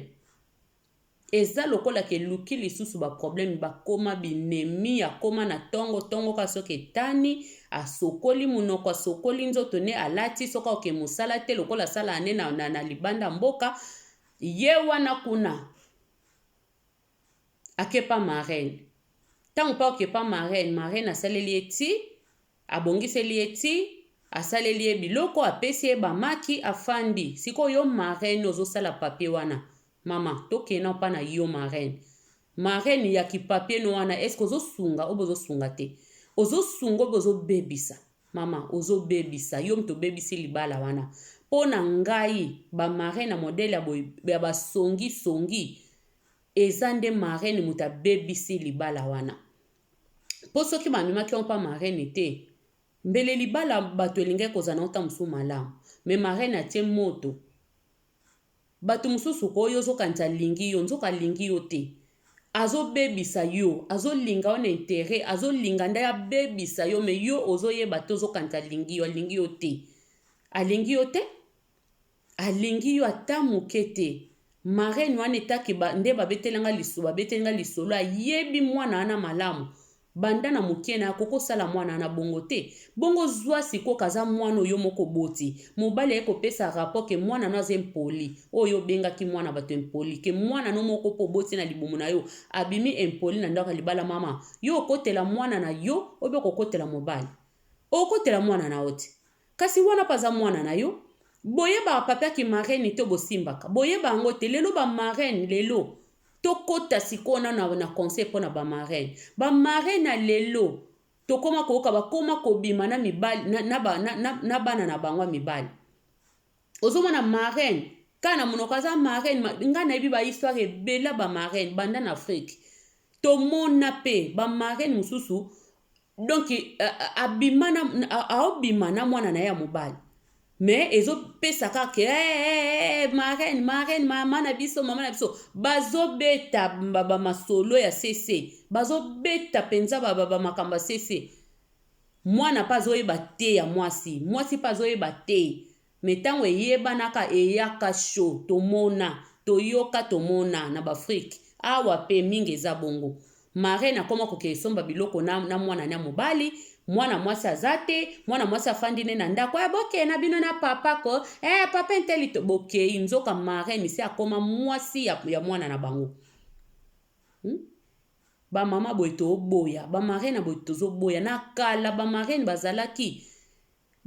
Speaker 1: eza lokola ke luki lisusu baproblème bakoma binemi akoma na tongo ka soki etani asokoli munoko asokoli nzoto ne alati soka oke mosala te lokola asala ane na libanda mboka ye wana kuna akepa marraine ntango mpa okepa marraine asaleli ye ti abongiseli ye ti asaleli ye biloko apesi ye bamaki afandi sikoyo marraine ozosala papier wana mama tokena mpa na yo marraine ya kipapie no wana eske ozosunga oyo bozosunga te ozosunga oyo bozobebisa mama ozobebisa yo mutu obebisi libala wana mpo na ngai bamarraine na modele ya basongisongi eza nde marraine mutu abebisi libala wana mpo soki bamemaki yo mpa marraine te mbele libala bato elingaki kozala ota mosusu malamu me marraine atie moto bato mosusu ko oyo ozokanisa alingi yo nzoka alingi yo te azobebisa yo azolinga yo na intere azolinga nde abebisa yo me yo ozoyeba te ozokanisa alingi yo te alingi yo ata moke te marraine wana etaki nde babetelenga lisolo ayebi mwana wana malamu banda na mokie na akokosala mwana na bongo te bongo zwa siko kaza mwana oyo moko boti mobali aye kopesa rapport ke mwana no aza impoli oyo obengaki mwana bato impoli ke mwana no moko po boti na libumu na yo abimi impoli na ndako libala mama yo okotela mwana na yo obe okokotela mobali okotela mwana na ote kasi wana paza mwana na yo boyeba papiaki marraine te bosimbaka boyeba yango te lelo bamarraine lelo tokota sikoyo na conseil mpo na bamarraine na lelo tokoma koyoka bakoma kobima na mibali na bana na bango ya mibali ozomona marraine kaka na monoko aza marraine ngai nayebi bahistoire ebela bamarraine banda na afrique tomona mpe bamarraine mosusu donc aobima na mwana na ye ya mobali me ezopesa kaka marraine mama na biso bazobeta bamasolo ya sese bazobeta mpenza bamakambo ya sese mwana mpe azoyeba te ya mwasi mpe azoyeba te me ntango eyebanaka eyaka sho toyoka tomona na baafrike awa mpe mingi eza bongo marraine akoma koke esomba biloko na mwana na mobali mwana mwasi aza te mwana mwasi afandi ne na ndako bokei na bino na papa ko papa intelito bokei nzoka marraine isi akoma mwasi ya mwana na bango bamama boye toboya bamarraine boye tozoboya na kala bamarraine bazalaki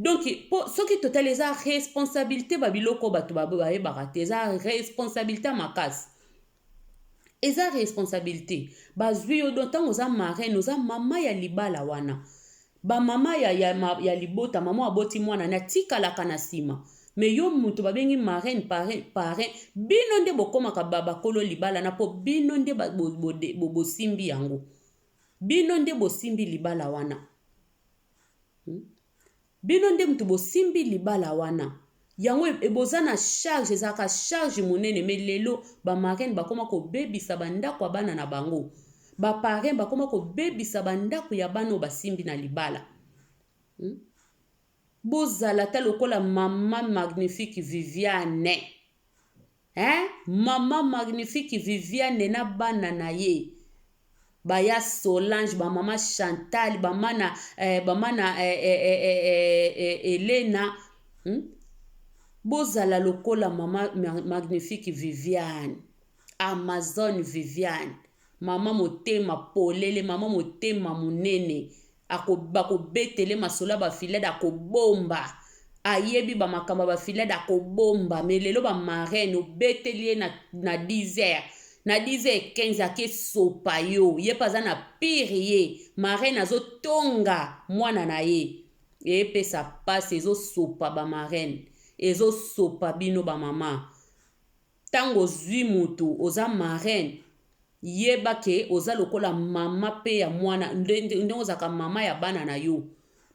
Speaker 1: donc ce qui total eza responsabilité babiloko bato bayebaka te eza responsabilité makasi eza responsabilité bazwi yo donc ntango oza marraine oza mama ya libala wana bamama ya libota mama aboti mwana na tikalaka na nsima me yo mutu babengi marraine parrain bino nde bokomaka bakolo libala na po bino nde bosimbi yango bino nde bosimbi libala wana bino nde mutu bosimbi libala wana yango eboza na charge ezalaka charge monene me lelo bamarraine bakoma kobebisa bandako ya bana na bango baparrain bakoma kobebisa bandako ya bana basimbi na libala bozala ta lokola mama magnifique Viviane mama magnifique Viviane na bana na ye baya Solange bamama Chantal bamana Elena bozala lokola mama magnifique Viviane Amazon Viviane mama motema polele mama motema munene bakobetele masolo bafilede akobomba ayebi bamakambo bafilede akobomba me lelo bamarraine obeteli ye na 10h na 10h15 akesopa yo ye paza na pire ye marraine azotonga mwana na ye epesa pasi ezosopa bamarraine ezosopa bino bamama ntango ozwi mutu oza marraine yeba ke oza lokola mama pe ya mwana ndenge ozaka mama ya bana na yo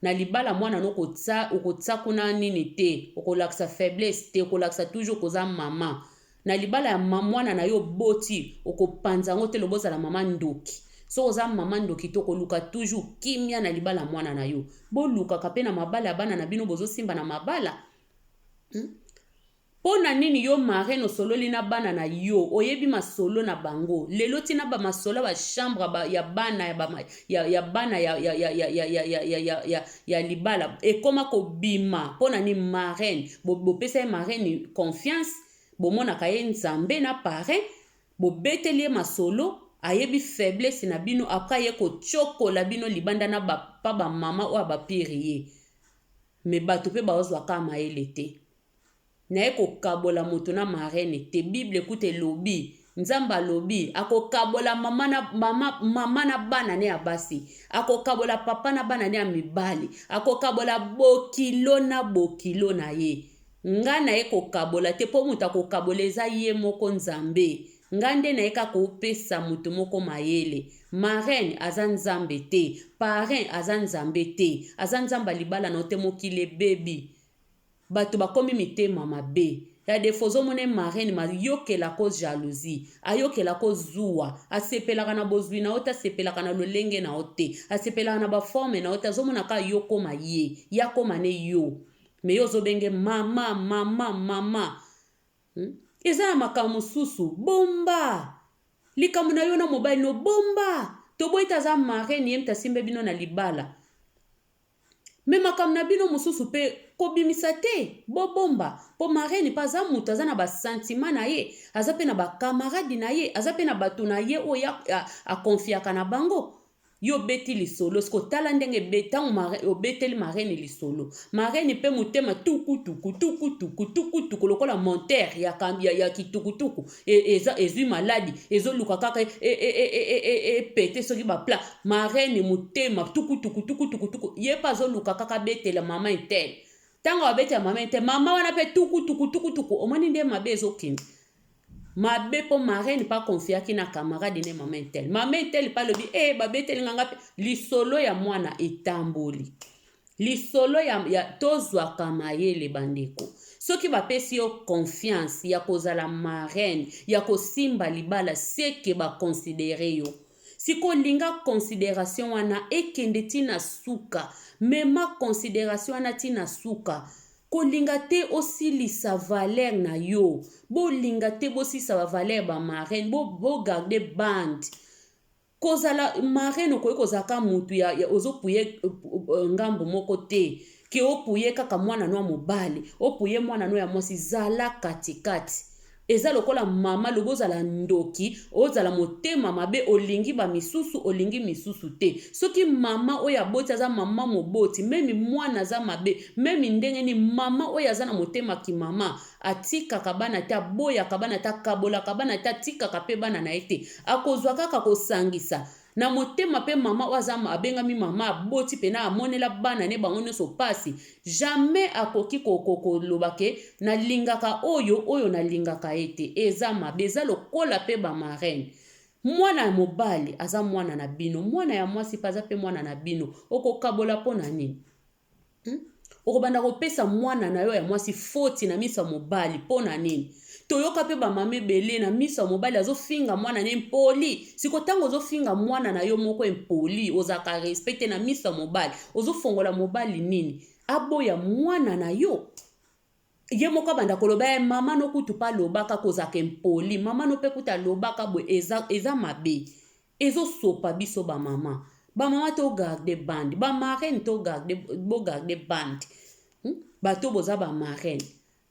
Speaker 1: na libala mwana no okotsa kuna nini te okolakisa faiblesse te okolakisa toujours koza mama na libala ya mwana na yo boti okopanza ngo te lobozala mama ndoki so oza mama ndoki to koluka toujours kimia na libala mwana na yo bolukaka pe na mabala ya bana na bino bozosimba na mabala pona nini yo marraine osololi na bana na yo oyebi masolo na bango lelo tina ba masolo ba chambre ya bana ya bana ya libala ekoma kobima pona ni marraine bopesa marraine confiance bomonaka ye nzambe na parrain bobeteli ye masolo ayebi faiblesse na bino après ye kochokola bino libanda na pa bamama oyo bapire ye me bato mpe baozwaka mayele te naye kokabola moto na marraine te bible ekute lobi nzambe alobi akokabola mama na bana ne ya basi akokabola papa na bana ne ya mibali akokabola bokilo na ye nga naye kokabola te po moto akokabola eza ye moko nzambe nga nde naye kaka opesa moto moko mayele marraine aza nzambe te parrain aza nzambe te aza nzambe libala na te mokili ebebi bato bakomi mitema mabe ya defo ozomona marraine ayokelako jalousie ayokelako zuwa asepelaka na bozwi na yo te asepelaka na lolenge na yo te asepelaka na baforme na yo te azomonaka yo koma ye ya koma ne yo me yo ozobenge mama eza na makambo mosusu bomba likambo na yo na mobali no bomba toboyi aza marraine ye mtasimbe bino na libala me makambo na bino mosusu mpe kobimisa te bobomba po marraine mpe aza moto aza na basentima na ye aza mpe na bakamaradi na ye aza mpe na bato na ye oyo akonfiaka na bango yo obeti lisolo siko tala ndenge ntango obeteli marraine lisolo marraine mpe motema tukutuku lokola montere ya kitukutuku ezwi maladi ezoluka kaka epete soki bapla marraine motema tukutuku ye mpe azoluka kaka betela mama intele ntango abetela mama intele mama wana mpe tukutuku omoni nde mabe ezokende mabe po marraine pa konfiaki na camarade ne mama intel pa lobi babeteli nganga pe lisolo ya mwana etamboli lisolo ya tozwaka mayele bandeko soki bapesi yo confiance ya kozala marraine ya kosimba libala seke bakonsidere yo sikolinga considération wana ekende tina suka mema considération wana tina suka kolinga te osilisa valeur na yo bolinga te bosilisa valeur ba marraine bo garder band kozala marraine okoki kozalaka mutu ya ozopuye ngambo moko te ke opuye kaka mwana no ya mobali opuye mwana no ya mwasi zala katikati eza lokola mama lobo ozala ndoki ozala motema mabe olingi bamisusu olingi misusu te soki mama oyo aboti aza mama moboti memi mwana aza mabe memi ndenge ni mama oyo aza na motema kimama atikaka bana te aboyaka bana te akabolaka bana te atikaka mpe bana na ye te akozwa kaka kosangisa na motema pe mama oyo aza abengami mama aboti mpena amonela bana ne bango nyonso pasi jamais akoki koloba ke nalingaka oyo nalingaka ye te eza mabe eza lokola mpe bamarene mwana ya mobali aza mwana na bino mwana ya mwasi mpe aza mpe mwana na bino okokabola mpo na nini okobanda kopesa mwana na yo ya mwasi foti na miso ya mobali mpo na nini toyoka pe bamama ebele na miso ya mobali azofinga mwana ne mpoli siko ntango ozofinga mwana na yo moko empoli ozalaka respecte na miso ya mobali ozofongola mobali nini aboya mwana na yo ye moko abanda koloba ye mama nokutu mpe alobaka kozalaka empoli mama no mpe kuta alobaka boye eza mabe ezosopa biso bamama bamama togarde bande bamarene bogarde bande bato boza bamarene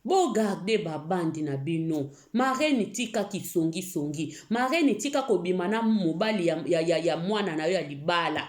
Speaker 1: bogarde babandi na bino marene tika kisongisongi marene tika kobima na mobali ya mwana na yo ya libala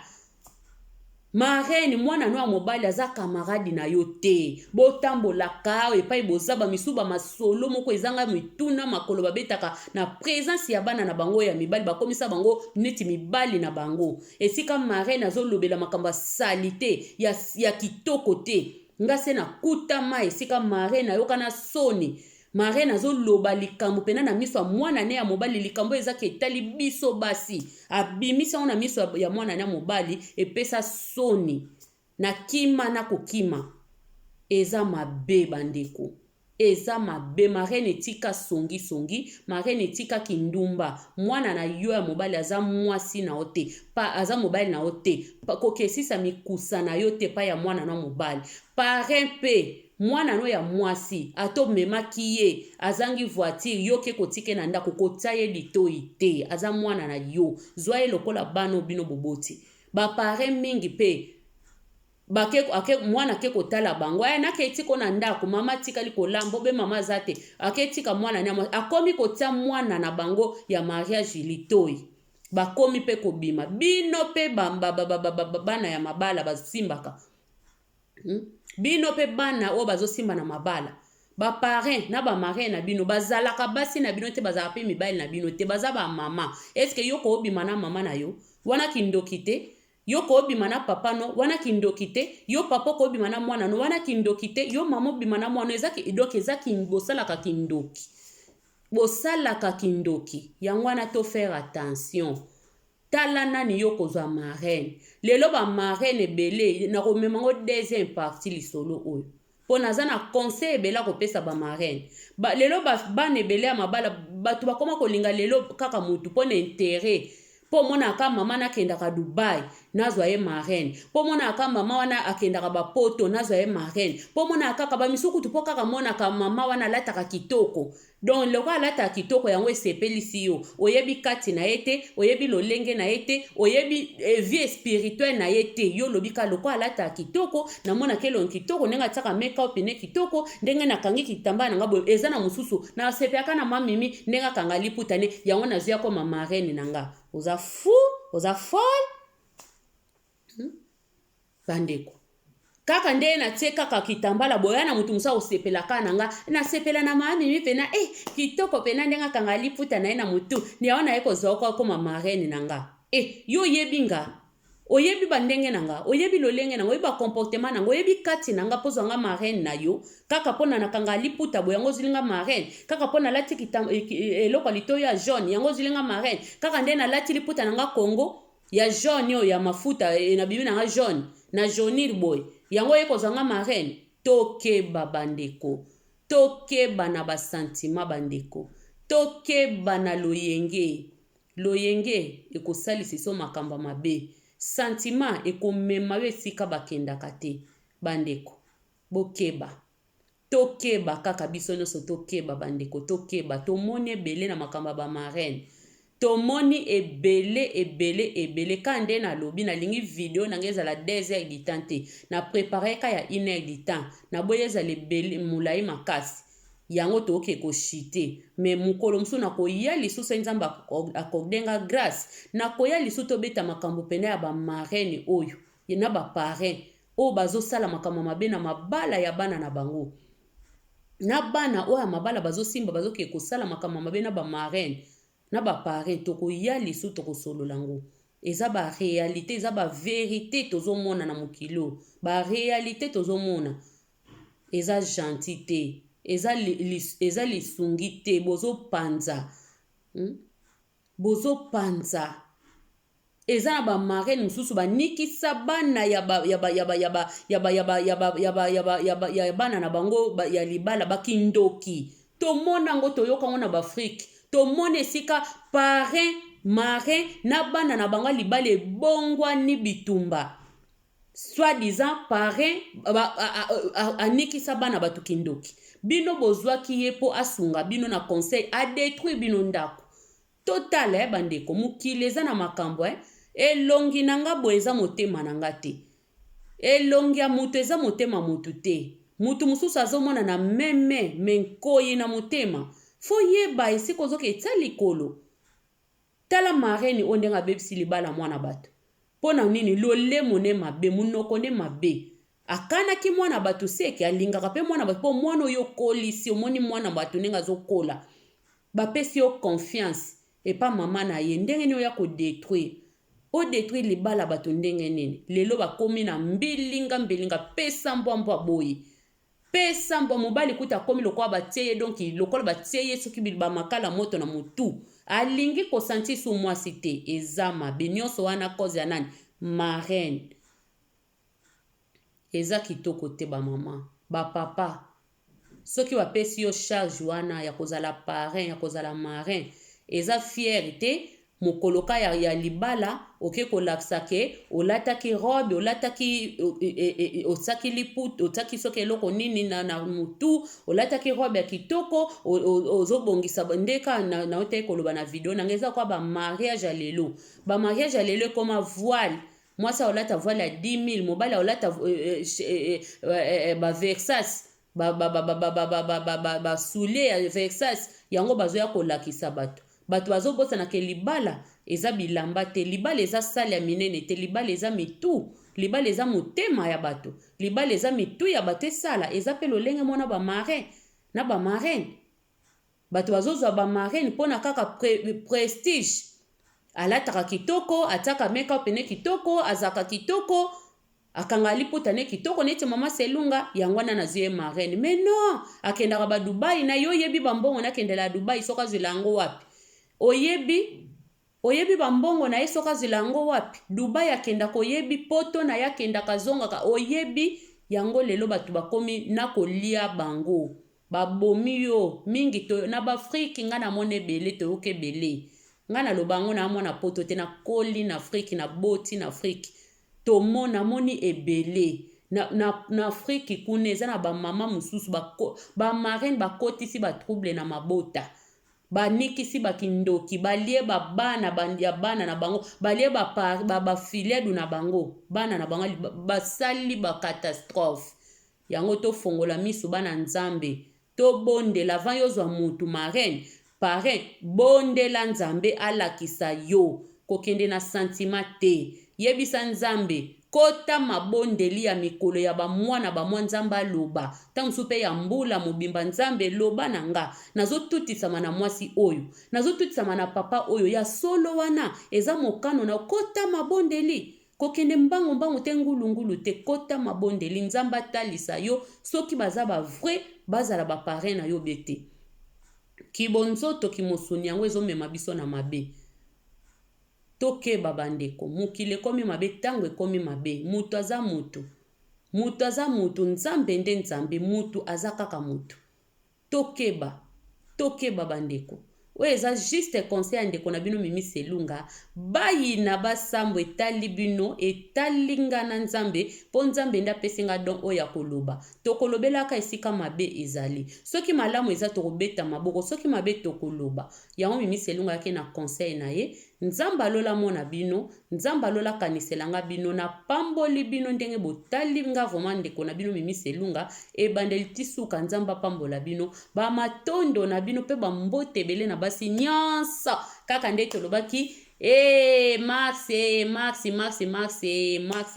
Speaker 1: marene mwana no ya mobali aza kamaradi na yo te botambolaka epai boza bamisu bamasolo moko ezanga mituna makolo babetaka na présence ya bana na bango ya mibali bakomisa bango neti mibali na bango esika marene azolobela makambo ya sali te ya kitoko te ngase na kutama esika marene ayokana soni marene azoloba likambo pena na miso ya mwana ne ya mobali likambo ezaki etali biso basi abimisa na miso ya mwana ne ya mobali epesa soni na kima na kokima eza mabe bandeko eza mabe marene etika songi marene etika kindumba mwana na yo ya mobali aza mwasi na yo te pa aza mobali na yo te kokesisa mikusa na yo te pa ya mwana na mobali pare mpe mwana no ya mwasi atomemaki ye azangi voiture yo ke kotike na ndako kotia ye litoi te aza mwana na yo zwa ye lokola bano bino boboti bapare mingi mpe mwana ke kotala bango aya naketiko na ndako mama tikali kolamba obe mama aza te aketika mwana ne akomi kotia mwana na bango ya mariage litoi bakomi mpe kobima bino mpe bana ya mabala basimbaka bino pe bana o bazosimba na mabala baparrain na bamarrain na bino bazalaka basi na bino te bazalaka pe mibali na bino te baza bamama eske yo koobima na mama na yo wana kindoki te yo koobima na papa no wana kindoki te yo papa koobima na mwana no wana kindoki te yo mama obima na mwana ezaki bosalaka kindoki yango wana to faire attention tala nani yo kozwa marraine lelo ba marraine ebele na komemango deuxième partie lisolo oyo po naza na conseil ebele kopesa ba marraine lelo bana ebele ya mabala bato bakoma kolinga lelo kaka mutu po na intérêt po mona aka mama nakendaka Dubai nazwa ye marraine po mona aka mama wana akendaka bapoto nazwa ye marraine po mona aka bamisukutu po kaka mona aka mama wana alataka kitoko donc loko alataka kitoko yango esepelisi yo oyebi kati na ye te oyebi lolenge na ye te oyebi vie spirituelle na ye te yo lobika loko alataka kitoko na mona kelon kitoko ndenge atiaka make-up ne kitoko ndenge nakangi kitamba nanga boye eza na mosusu na sepeaka na mamimi ndenge akanga liputa ne yango nazwi akoma marraine nanga oza fou oza folle bandeko kaka nde na tie kaka kitambala boya na mutu musa osepelaka nanga na sepela na mamimi pena kitoko pena ndenge akanga liputa na ye na mutu ni aona ye kozwa koma marraine nanga yo yebi nga oyebi bandenge nanga oyebi lolenge nanga oyebi ba comportement nanga oyebi kati nanga pozo nga marraine na yo kaka pona nakanga liputa boya yango zilinga marraine kaka pona lati eloko lito ya jaune yango zilinga marraine kaka nde na lati liputa nanga Congo ya jaune yo ya mafuta na bibi nanga jaune na jaunir boy yango ye kozanga marraine tokeba bandeko tokeba na basentima bandeko tokeba na loyenge ekosalisa so makambo mabe sentiment ekomema yo esika bakendaka te bandeko bokeba tokeba kaka biso nyonso tokeba bandeko tokeba tomoni ebele na makambo ba marraine tomoni ebele ka nde na lobi nalingi video nanga ezala 2 heures du temps te na préparer ka ya 1 heure du temps na boye ezala ebele mulai makasi yango toke koshite me mukolo musu na koya lisusu nzambe akodenga grâce na koya lisusu tobeta makambo pene ya bamarraine oyo na baparrain oyo bazosala makambo mabe na mabala ya bana na bango na bana oyo ya mabala bazosimba bazoke kosala makambo mabe na bamarraine na baparrain tokoya lisusu tokosolola ngo eza baréalité eza bavérité tozomona na mokilo baréalité tozomona eza gentil te eza lisungi te bozopanza bozopanza eza na bamarraine mosusu banikisa bana ya bana na bango ya libala bakindoki tomona ngo toyoka ngo na baafrike tomona esika parrain marin na bana na bango libala ebongwani bitumba soi-disant parrain anikisa bana bato kindoki bino bozwaki ye po asunga bino na conseil adétruire bino ndako total bandeko mokili eza na makambo elongi na nga boye eza motema na nga te elongi ya moto eza motema motu te motu mosusu azomona na meme me nkoyi na motema fo yeba esika ozoka etia likolo tala marraine oyo ndenge abebisi libala mwana bato mpo na nini lolemo ne mabe munoko ne mabe akanaki mwana bato seke alingaka mpe mwana bato mpo mwana oyo okolisi omoni mwana bato ndenge azokola bapesi yo confiance epa mama na ye ndenge nini oya kodétruire odétruire libala bato ndenge nini lelo bakomi na mbilinga pesa mbwambwa boye pesa mbwa mobali kuta akomi lokola batie ye donc lokola batie ye soki bamakala moto na motu alingi kosanti su mwasi te eza mabe nyonso wana cause ya nani marraine eza kitoko te bamama bapapa soki bapesi yo charge wana ya kozala parrain ya kozala marin eza fier te mokoloka ya libala oke kolakisa ke olataki robe olataki osaki liputa otaki soki eloko nini na mutu olataki robe ya kitoko ozobongisa ndeka na ote koloba na video nanga eza kwa bamariage ya lelo bamariage ya lelo ekoma voile mwasi olata voile ya 10 000 mobali olata baversas basoulier ya versas yango bazoya kolakisa bato bato bazobosana ke libala eza bilamba te libala eza sale ya minene te libala eza mitu libala eza motema ya bato libala eza mitu ya bato esala eza mpe lolenge mona bamarin na bamarraine bato bazozwa bamarraine mpona kaka prestige alataka kitoko ataka make-up pene kitoko azaka kitoko akanga liputa ne kitoko neti mama Selunga yango wana nazie marraine mais non akendaka ba Dubai na yo yebi bambongo nakendela Dubai soka zilango wapi oyebi bambongo na ye soka zilango wapi Dubai akenda koyebi poto na yakenda kazonga oyebi yango lelo batu bakomi na kolia bango babomi yo mingi to na bafriki nga na mone bele to yoke bele nga na lobango na mona poto te na koli na Afrique na boti na Afrique to mona moni ebele na Afrique kuna eza na ba mama mususu ba marraine ba kotisi ba trouble na mabota banikisi bakindoki balie babana bandia bana na bango balie bafiliadu na bango bana na bango basali bakatastrophe yango tofongola miso bana nzambe tobondela van yozwa mutu marraine parrain bondela nzambe alakisa yo kokende na sentiment te yebisa nzambe kota mabondeli ya mikolo ya bamwana bamwa nzambe aloba tangu supe ya mbula mobimba nzambe loba na nga nazotutisama na mwasi oyo nazotutisama na papa oyo ya solo wana eza mokano na kota mabondeli kokende mbango te ngulungulu te kota mabondeli nzambe atalisa yo soki baza ba vrai bazala ba parrain na yo bete kibonzoto kimosuni yango ezomema biso na mabe tokeba bandeko mokili ekomi mabe ntango ekomi mabe mutu aza mutu nzambe nde nzambe mutu aza kaka mutu tokeba bandeko oyo eza juste conseil ya ndeko na bino Mimi Selunga bayina basambo etali bino etalinga na nzambe mpo nzambe nde apesi nga don oyo ya koloba tokolobelaka esika mabe ezali soki malamu eza tokobeta maboko soki mabe tokoloba yango Mimi Selunga yake na conseil na ye nzambe alola mona bino, nzambe alola kaniselanga bino, na pamboli bino ndenge botali nga vraiment ndeko na bino Mimi Selunga, ebandeli tisuka nzambe pambola bino, ba matondo na bino pe ba mbote ebele na basi nyonso kaka nde tolobaki Max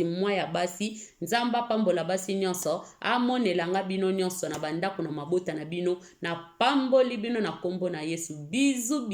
Speaker 1: mwa ya basi nzamba pambola basi nyonso amonelanga bino nyonso na bandako na mabota na bino na pamboli bino na kombo na Yesu. Bizu